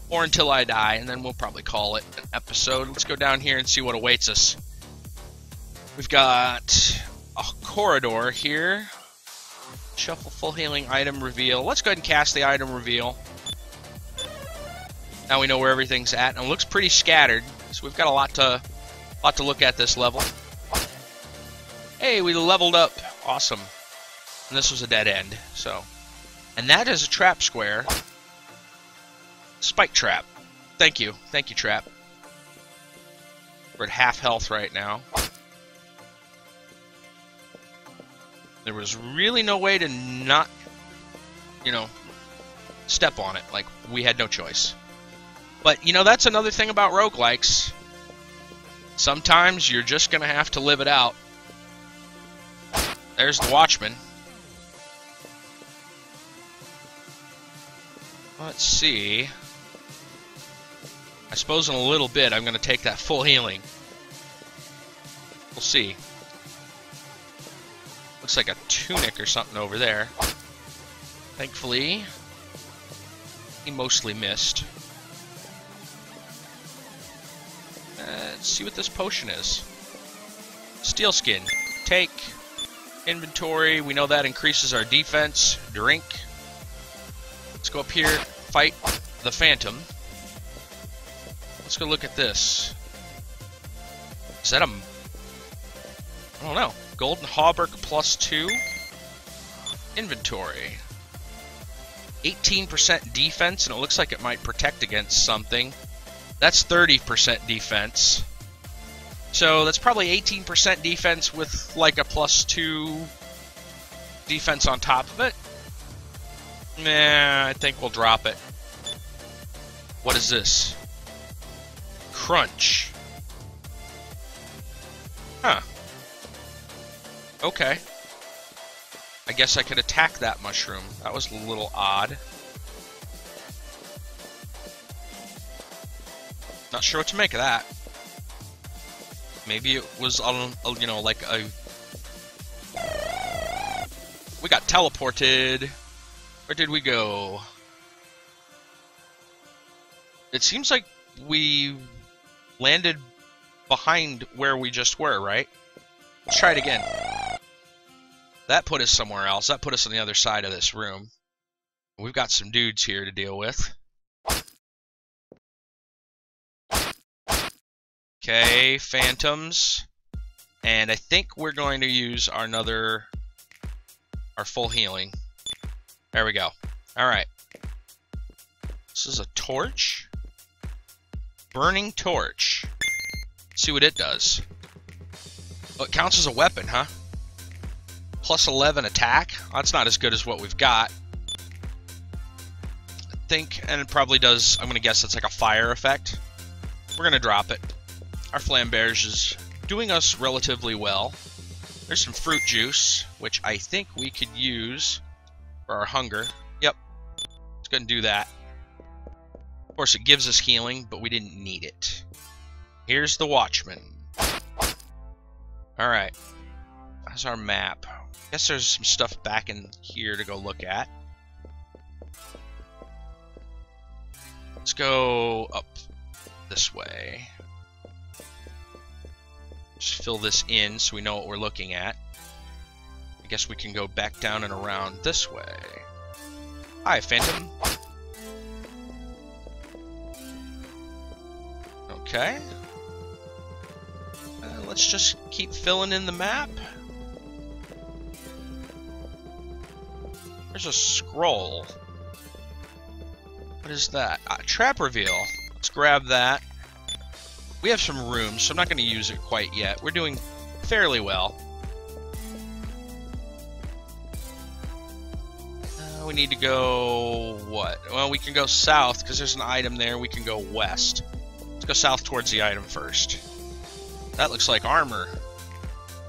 or until I die, and then we'll probably call it an episode. Let's go down here and see what awaits us. We've got a corridor here. Shuffle full healing item reveal. Let's go ahead and cast the item reveal. Now we know where everything's at, and it looks pretty scattered, so we've got a lot to look at this level. Hey, we leveled up. Awesome. And this was a dead end, so. And that is a trap square. Spike trap. Thank you. Thank you, trap. We're at half health right now. There was really no way to not, you know, step on it. Like, we had no choice. But, you know, that's another thing about roguelikes. Sometimes you're just going to have to live it out. There's the Watchman. Let's see. I suppose in a little bit I'm going to take that full healing. We'll see. Looks like a tunic or something over there. Thankfully, he mostly missed. Let's see what this potion is. Steel skin. Take. Inventory. We know that increases our defense. Drink. Let's go up here. Fight the Phantom. Let's go look at this. Is that a... I don't know. Golden Hauberk +2. Inventory. 18% defense, and it looks like it might protect against something. That's 30% defense. So that's probably 18% defense with like a +2 defense on top of it. Nah, I think we'll drop it. What is this? Crunch. Huh. Okay. I guess I could attack that mushroom. That was a little odd. Not sure what to make of that. Maybe it was, you know, like a... We got teleported. Where did we go? It seems like we landed behind where we just were, right? Let's try it again. That put us somewhere else. That put us on the other side of this room. We've got some dudes here to deal with. Okay, phantoms. And I think we're going to use our full healing. There we go. Alright. This is a torch. Burning torch. Let's see what it does. Oh, it counts as a weapon, huh? +11 attack. That's not as good as what we've got. I think, and it probably does, I'm going to guess it's like a fire effect. We're going to drop it. Our Flamberge is doing us relatively well. There's some fruit juice, which I think we could use for our hunger. Yep. Let's go ahead and do that. Of course, it gives us healing, but we didn't need it. Here's the Watchman. Alright. How's our map? I guess there's some stuff back in here to go look at. Let's go up this way. Just fill this in so we know what we're looking at. I guess we can go back down and around this way. Hi, Phantom. Okay. let's just keep filling in the map. There's a scroll. What is that? Trap reveal. Let's grab that. We have some rooms, so I'm not going to use it quite yet. We're doing fairly well. We need to go... what? Well, we can go south, because there's an item there. We can go west. Let's go south towards the item first. That looks like armor.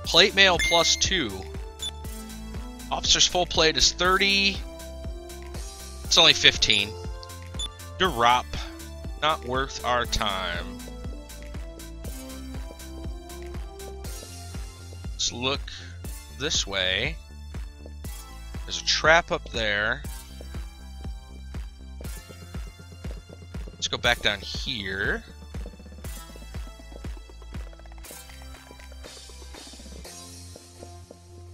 Plate mail +2. Officer's full plate is 30. It's only 15. Drop. Not worth our time. Let's look this way. There's a trap up there. Let's go back down here.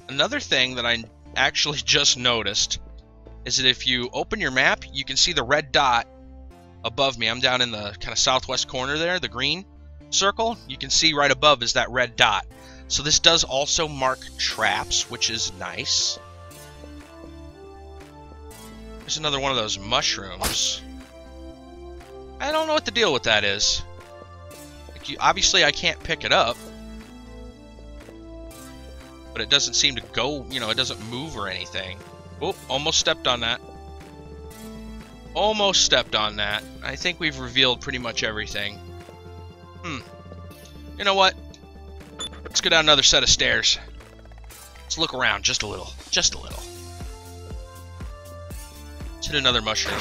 Another thing that I actually just noticed is that if you open your map, you can see the red dot above me. I'm down in the kind of southwest corner there, the green circle. You can see right above is that red dot. So this does also mark traps, which is nice. There's another one of those mushrooms. I don't know what the deal with that is. Like obviously I can't pick it up. But it doesn't seem to go, you know, it doesn't move or anything. Oh, almost stepped on that. Almost stepped on that. I think we've revealed pretty much everything. You know what? Let's go down another set of stairs. Let's look around just a little. Just a little. Let's hit another mushroom.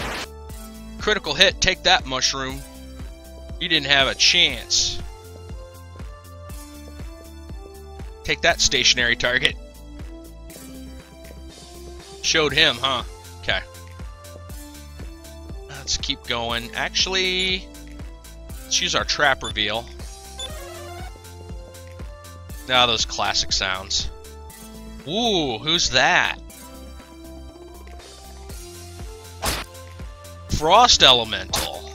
Critical hit. Take that, mushroom. You didn't have a chance. Take that, stationary target. Showed him, huh? Okay. Let's keep going. Actually, let's use our trap reveal. Now those classic sounds. Ooh, who's that? Frost Elemental.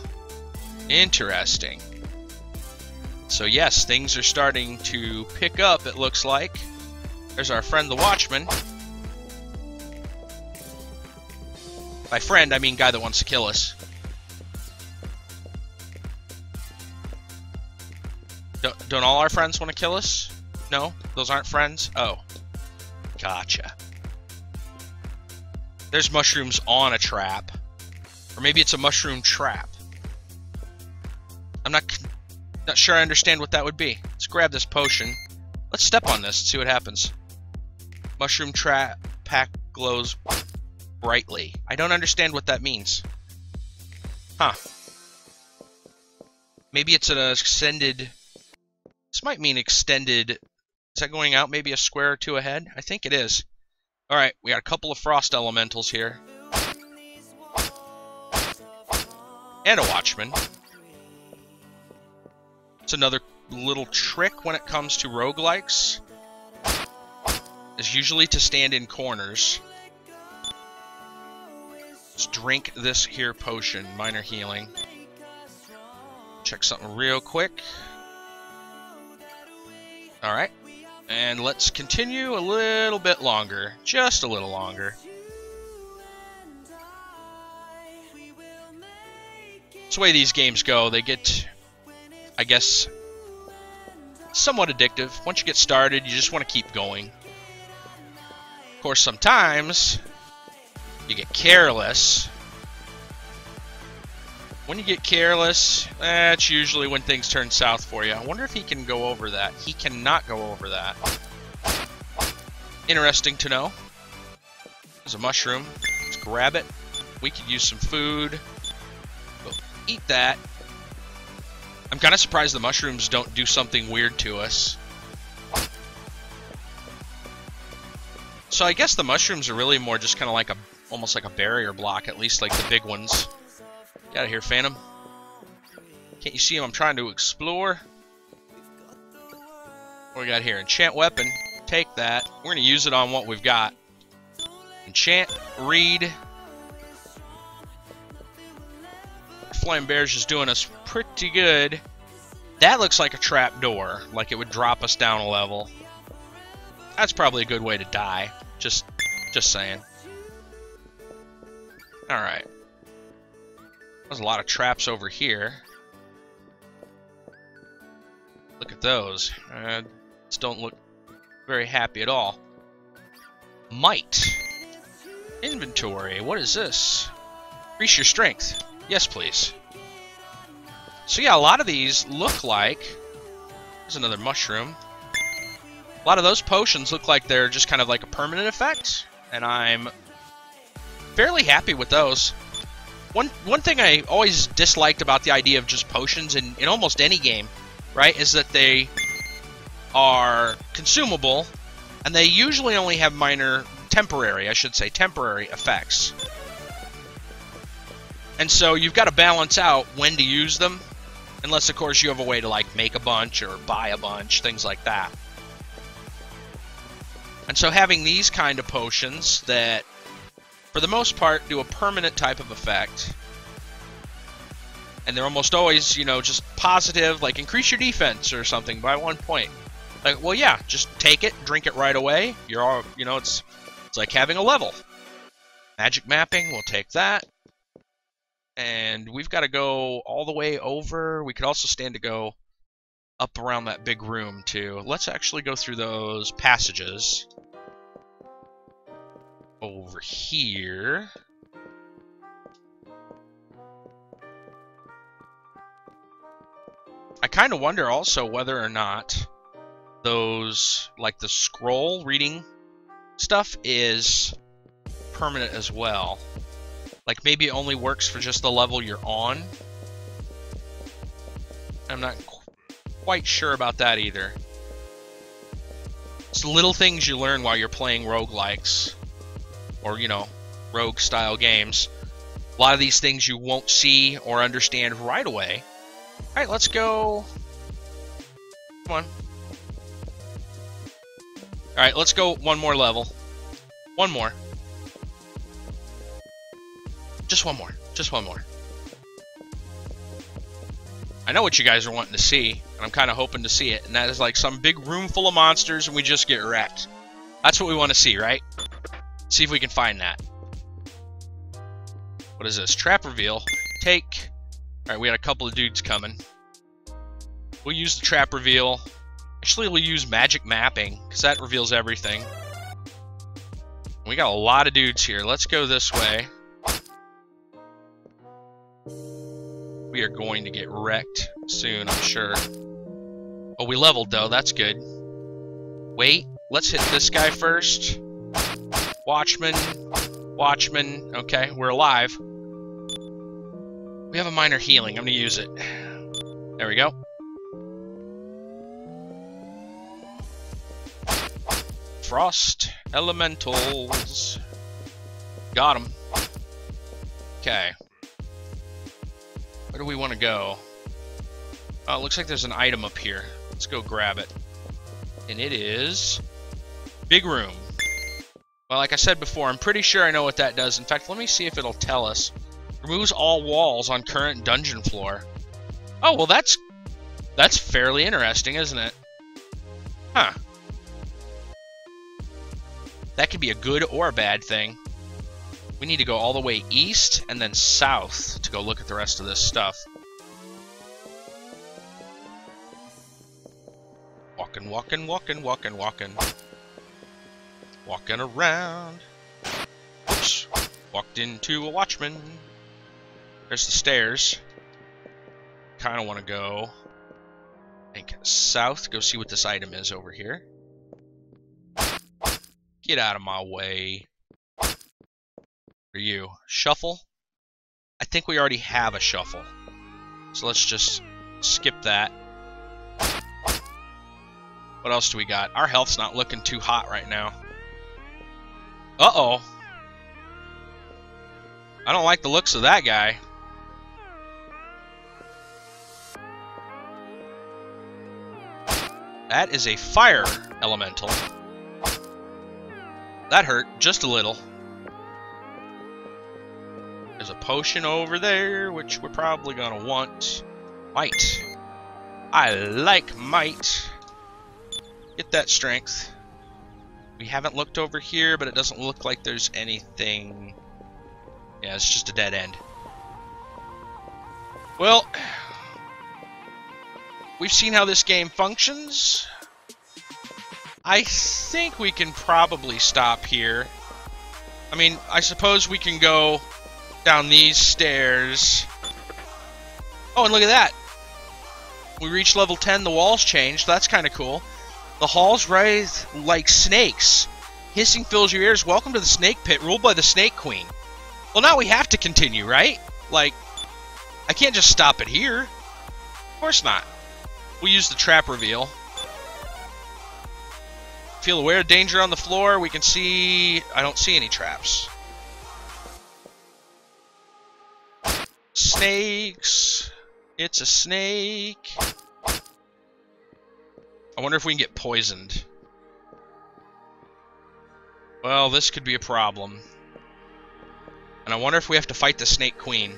Interesting. So yes, things are starting to pick up, it looks like. There's our friend the Watchman. By friend, I mean guy that wants to kill us. Don't all our friends want to kill us? No? Those aren't friends? Oh. Gotcha. There's mushrooms on a trap. Or maybe it's a mushroom trap. I'm not sure I understand what that would be. Let's grab this potion. Let's step on this and see what happens. Mushroom trap pack glows brightly. I don't understand what that means. Huh. Maybe it's an extended... This might mean extended... Is that going out maybe a square or two ahead? I think it is. Alright, we got a couple of frost elementals here. And a watchman. It's another little trick when it comes to roguelikes. Is usually to stand in corners. Let's drink this here potion. Minor healing. Check something real quick. Alright. And let's continue a little bit longer. Just a little longer. That's the way these games go. They get, I guess, somewhat addictive. Once you get started, you just want to keep going. Of course, sometimes you get careless. When you get careless, that's usually when things turn south for you. I wonder if he can go over that. He cannot go over that. Interesting to know. There's a mushroom. Let's grab it. We could use some food. We'll eat that. I'm kind of surprised the mushrooms don't do something weird to us. So I guess the mushrooms are really more just kind of like almost like a barrier block, at least like the big ones. Get out of here, Phantom. Can't you see him? I'm trying to explore. What we got here? Enchant weapon. Take that. We're going to use it on what we've got. Enchant. Read. Flame Bear's just doing us pretty good. That looks like a trap door, like it would drop us down a level. That's probably a good way to die. Just saying. Alright. There's a lot of traps over here. Look at those. Just don't look very happy at all. Might. Inventory. What is this? Increase your strength. Yes, please. So yeah, a lot of these look like... There's another mushroom. A lot of those potions look like they're just kind of like a permanent effect. And I'm fairly happy with those. One thing I always disliked about the idea of just potions in almost any game, right, is that they are consumable, and they usually only have temporary effects. And so you've got to balance out when to use them, unless, of course, you have a way to, like, make a bunch or buy a bunch, things like that. And so having these kind of potions that, for the most part, do a permanent type of effect, and they're almost always, you know, just positive, like increase your defense or something by 1 point. Like, well, yeah, just take it, drink it right away. You're all, you know, it's like having a level. Magic mapping, we'll take that. And we've got to go all the way over. We could also stand to go up around that big room, too. Let's actually go through those passages. Over here. I kind of wonder also whether or not those, like the scroll reading stuff, is permanent as well. Like maybe it only works for just the level you're on. I'm not quite sure about that either. It's little things you learn while you're playing roguelikes. Or, you know, rogue-style games. A lot of these things you won't see or understand right away. Alright, let's go... Come on. Alright, let's go one more level. One more. Just one more. Just one more. I know what you guys are wanting to see, and I'm kind of hoping to see it, and that is like some big room full of monsters and we just get wrecked. That's what we want to see, right? See if we can find that. What is this? Trap reveal. Take. Alright, we got a couple of dudes coming. We'll use the trap reveal. Actually, we'll use magic mapping, because that reveals everything. We got a lot of dudes here. Let's go this way. We are going to get wrecked soon, I'm sure. Oh, we leveled, though. That's good. Wait. Let's hit this guy first. Watchman. Watchman. Okay, we're alive. We have a minor healing. I'm going to use it. There we go. Frost Elementals. Got him. Okay. Where do we want to go? Oh, it looks like there's an item up here. Let's go grab it. And it is... Big room. Well, like I said before, I'm pretty sure I know what that does. In fact, let me see if it'll tell us. Removes all walls on current dungeon floor. Oh, well, that's fairly interesting, isn't it? Huh. That could be a good or a bad thing. We need to go all the way east and then south to go look at the rest of this stuff. Walking, walking, walking, walking, walking. Walking around. Oops. Walked into a watchman. There's the stairs. Kind of want to go, I think, south. Go see what this item is over here. Get out of my way. What are you? Shuffle? I think we already have a shuffle. So let's just skip that. What else do we got? Our health's not looking too hot right now. Uh-oh. I don't like the looks of that guy. That is a fire elemental. That hurt just a little. There's a potion over there, which we're probably gonna want. Might. I like might. Get that strength. We haven't looked over here, but it doesn't look like there's anything. Yeah, it's just a dead end. Well, we've seen how this game functions. I think we can probably stop here. I mean, I suppose we can go down these stairs. Oh, and look at that. We reached level 10, the walls changed. That's kind of cool. The halls writhe like snakes. Hissing fills your ears. Welcome to the snake pit, ruled by the Snake Queen. Well, now we have to continue, right? Like, I can't just stop it here. Of course not. We'll use the trap reveal. Feel aware of danger on the floor. We can see... I don't see any traps. Snakes. It's a snake. I wonder if we can get poisoned. Well, this could be a problem. And I wonder if we have to fight the Snake Queen.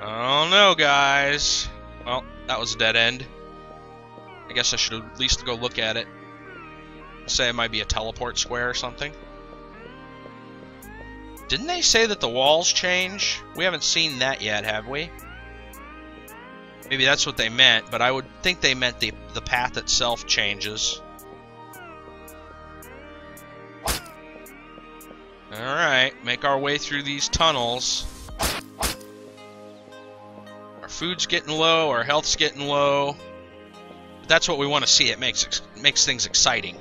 I don't know, guys. Well, that was a dead end. I guess I should at least go look at it. Say it might be a teleport square or something. Didn't they say that the walls change? We haven't seen that yet, have we? Maybe that's what they meant, but I would think they meant the path itself changes. Alright, make our way through these tunnels. Our food's getting low, our health's getting low. But that's what we want to see. It makes things exciting.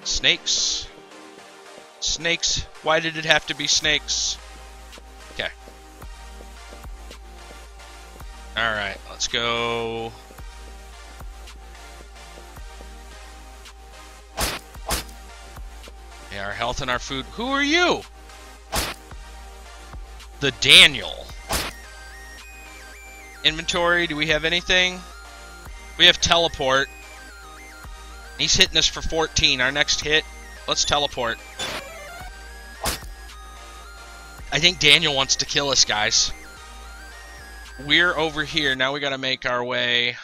Snakes. Snakes. Why did it have to be snakes? Okay. Alright, let's go. Yeah, our health and our food. Who are you? The Daniel. Inventory, do we have anything? We have teleport. He's hitting us for 14. Our next hit, let's teleport. I think Daniel wants to kill us, guys. We're over here. Now we gotta make our way.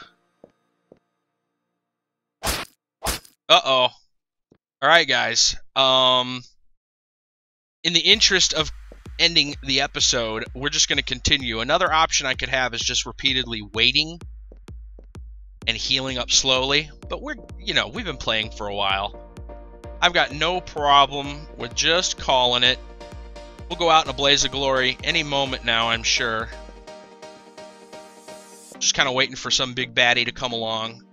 Uh-oh. Alright, guys. In the interest of ending the episode, we're just gonna continue. Another option I could have is just repeatedly waiting and healing up slowly, but we've been playing for a while. I've got no problem with just calling it. We'll go out in a blaze of glory any moment now, I'm sure. Just kind of waiting for some big baddie to come along.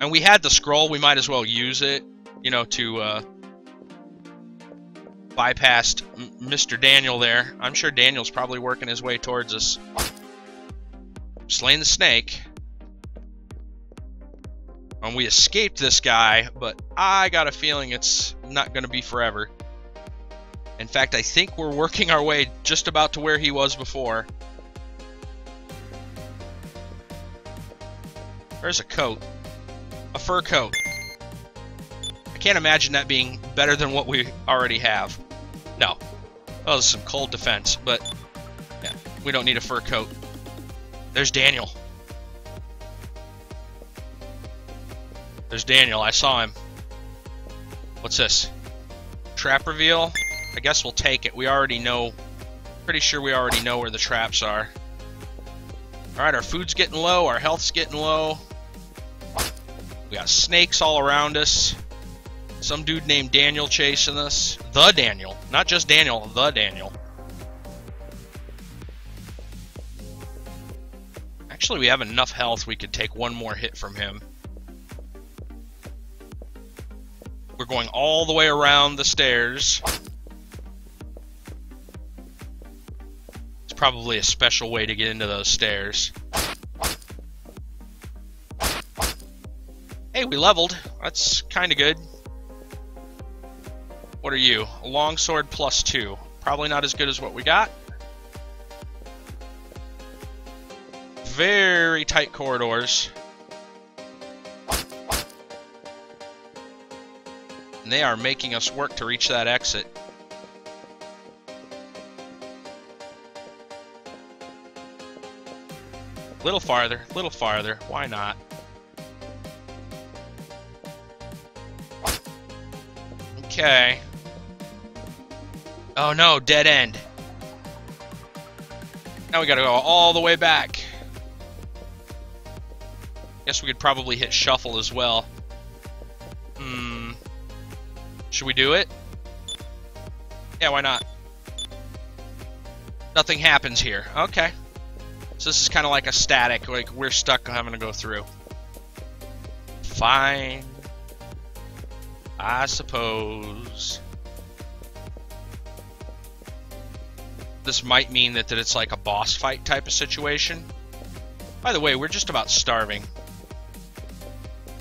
And we had the scroll, we might as well use it, to bypass Mr. Daniel there. I'm sure Daniel's probably working his way towards us. Slaying the snake. And we escaped this guy, but I got a feeling it's not going to be forever. In fact, I think we're working our way just about to where he was before. There's a coat. A fur coat. I can't imagine that being better than what we already have. No. Oh, there's some cold defense, but yeah, we don't need a fur coat. There's Daniel. There's Daniel. I saw him. What's this? Trap reveal? I guess we'll take it. We already know. Pretty sure we already know where the traps are. Alright, our food's getting low. Our health's getting low. We got snakes all around us. Some dude named Daniel chasing us. The Daniel. Not just Daniel, the Daniel. Actually, we have enough health we could take one more hit from him. We're going all the way around the stairs. It's probably a special way to get into those stairs. Hey, we leveled. That's kind of good. What are you? A longsword +2. Probably not as good as what we got. Very tight corridors. And they are making us work to reach that exit. Little farther, little farther. Why not? Okay. Oh no, dead end. Now we gotta go all the way back. Guess we could probably hit shuffle as well. Should we do it? Yeah, why not? Nothing happens here. Okay. So this is kind of like a static, like we're stuck having to go through. Fine. I suppose. This might mean that it's like a boss fight type of situation. By the way, we're just about starving.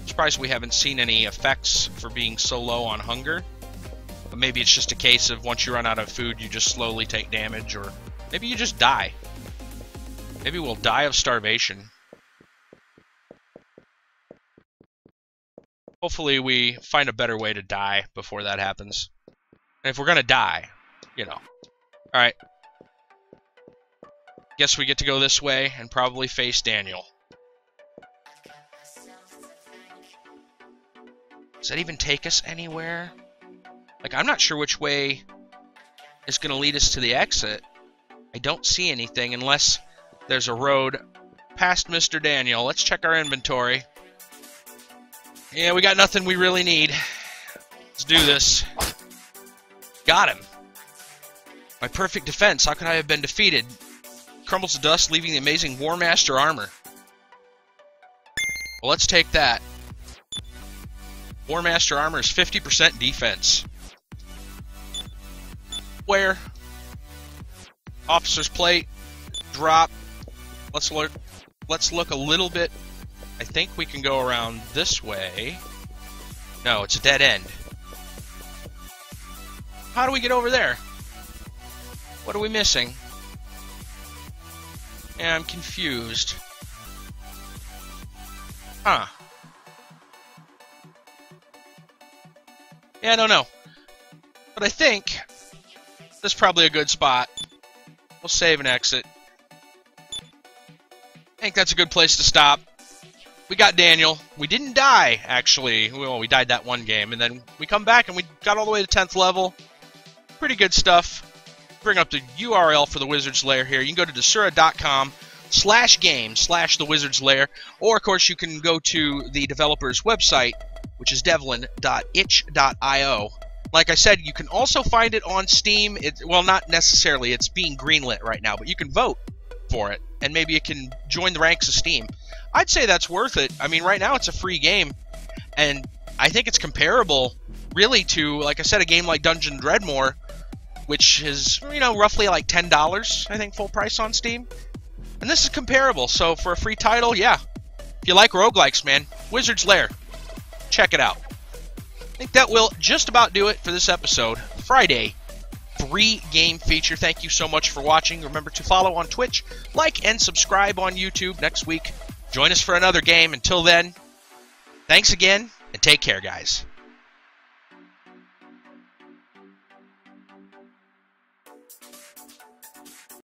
Surprised we haven't seen any effects for being so low on hunger. But maybe it's just a case of once you run out of food, you just slowly take damage, or maybe you just die. Maybe we'll die of starvation. Hopefully we find a better way to die before that happens. And if we're gonna die, you know. Alright. Guess we get to go this way and probably face Daniel. Does that even take us anywhere? Like, I'm not sure which way is going to lead us to the exit. I don't see anything unless there's a road past Mr. Daniel. Let's check our inventory. Yeah, we got nothing we really need. Let's do this. Got him. My perfect defense. How could I have been defeated? Crumbles to dust, leaving the amazing War Master armor. Well, let's take that. War Master armor is 50% defense. Where? Officer's plate. Drop. Let's look a little bit. I think we can go around this way. No, it's a dead end. How do we get over there? What are we missing? Yeah, I'm confused. Huh. Yeah, I don't know. But I think this is probably a good spot. We'll save and exit. I think that's a good place to stop. We got Daniel. We didn't die, actually. Well, we died that one game. And then we come back and we got all the way to 10th level. Pretty good stuff. Bring up the URL for the Wizard's Lair here. You can go to desura.com/game/the Wizard's Lair. Or, of course, you can go to the developer's website, which is devlin.itch.io. Like I said, you can also find it on Steam. Well, not necessarily. It's being greenlit right now, but you can vote for it, and maybe it can join the ranks of Steam. I'd say that's worth it. I mean, right now it's a free game, and I think it's comparable, really, to, like I said, a game like Dungeon Dreadmore, which is, you know, roughly like $10, I think, full price on Steam. And this is comparable, so for a free title, yeah. If you like roguelikes, man, Wizard's Lair. Check it out. I think that will just about do it for this episode. Friday, 3-game feature. Thank you so much for watching. Remember to follow on Twitch, like, and subscribe on YouTube. Next week, join us for another game. Until then, thanks again, and take care, guys.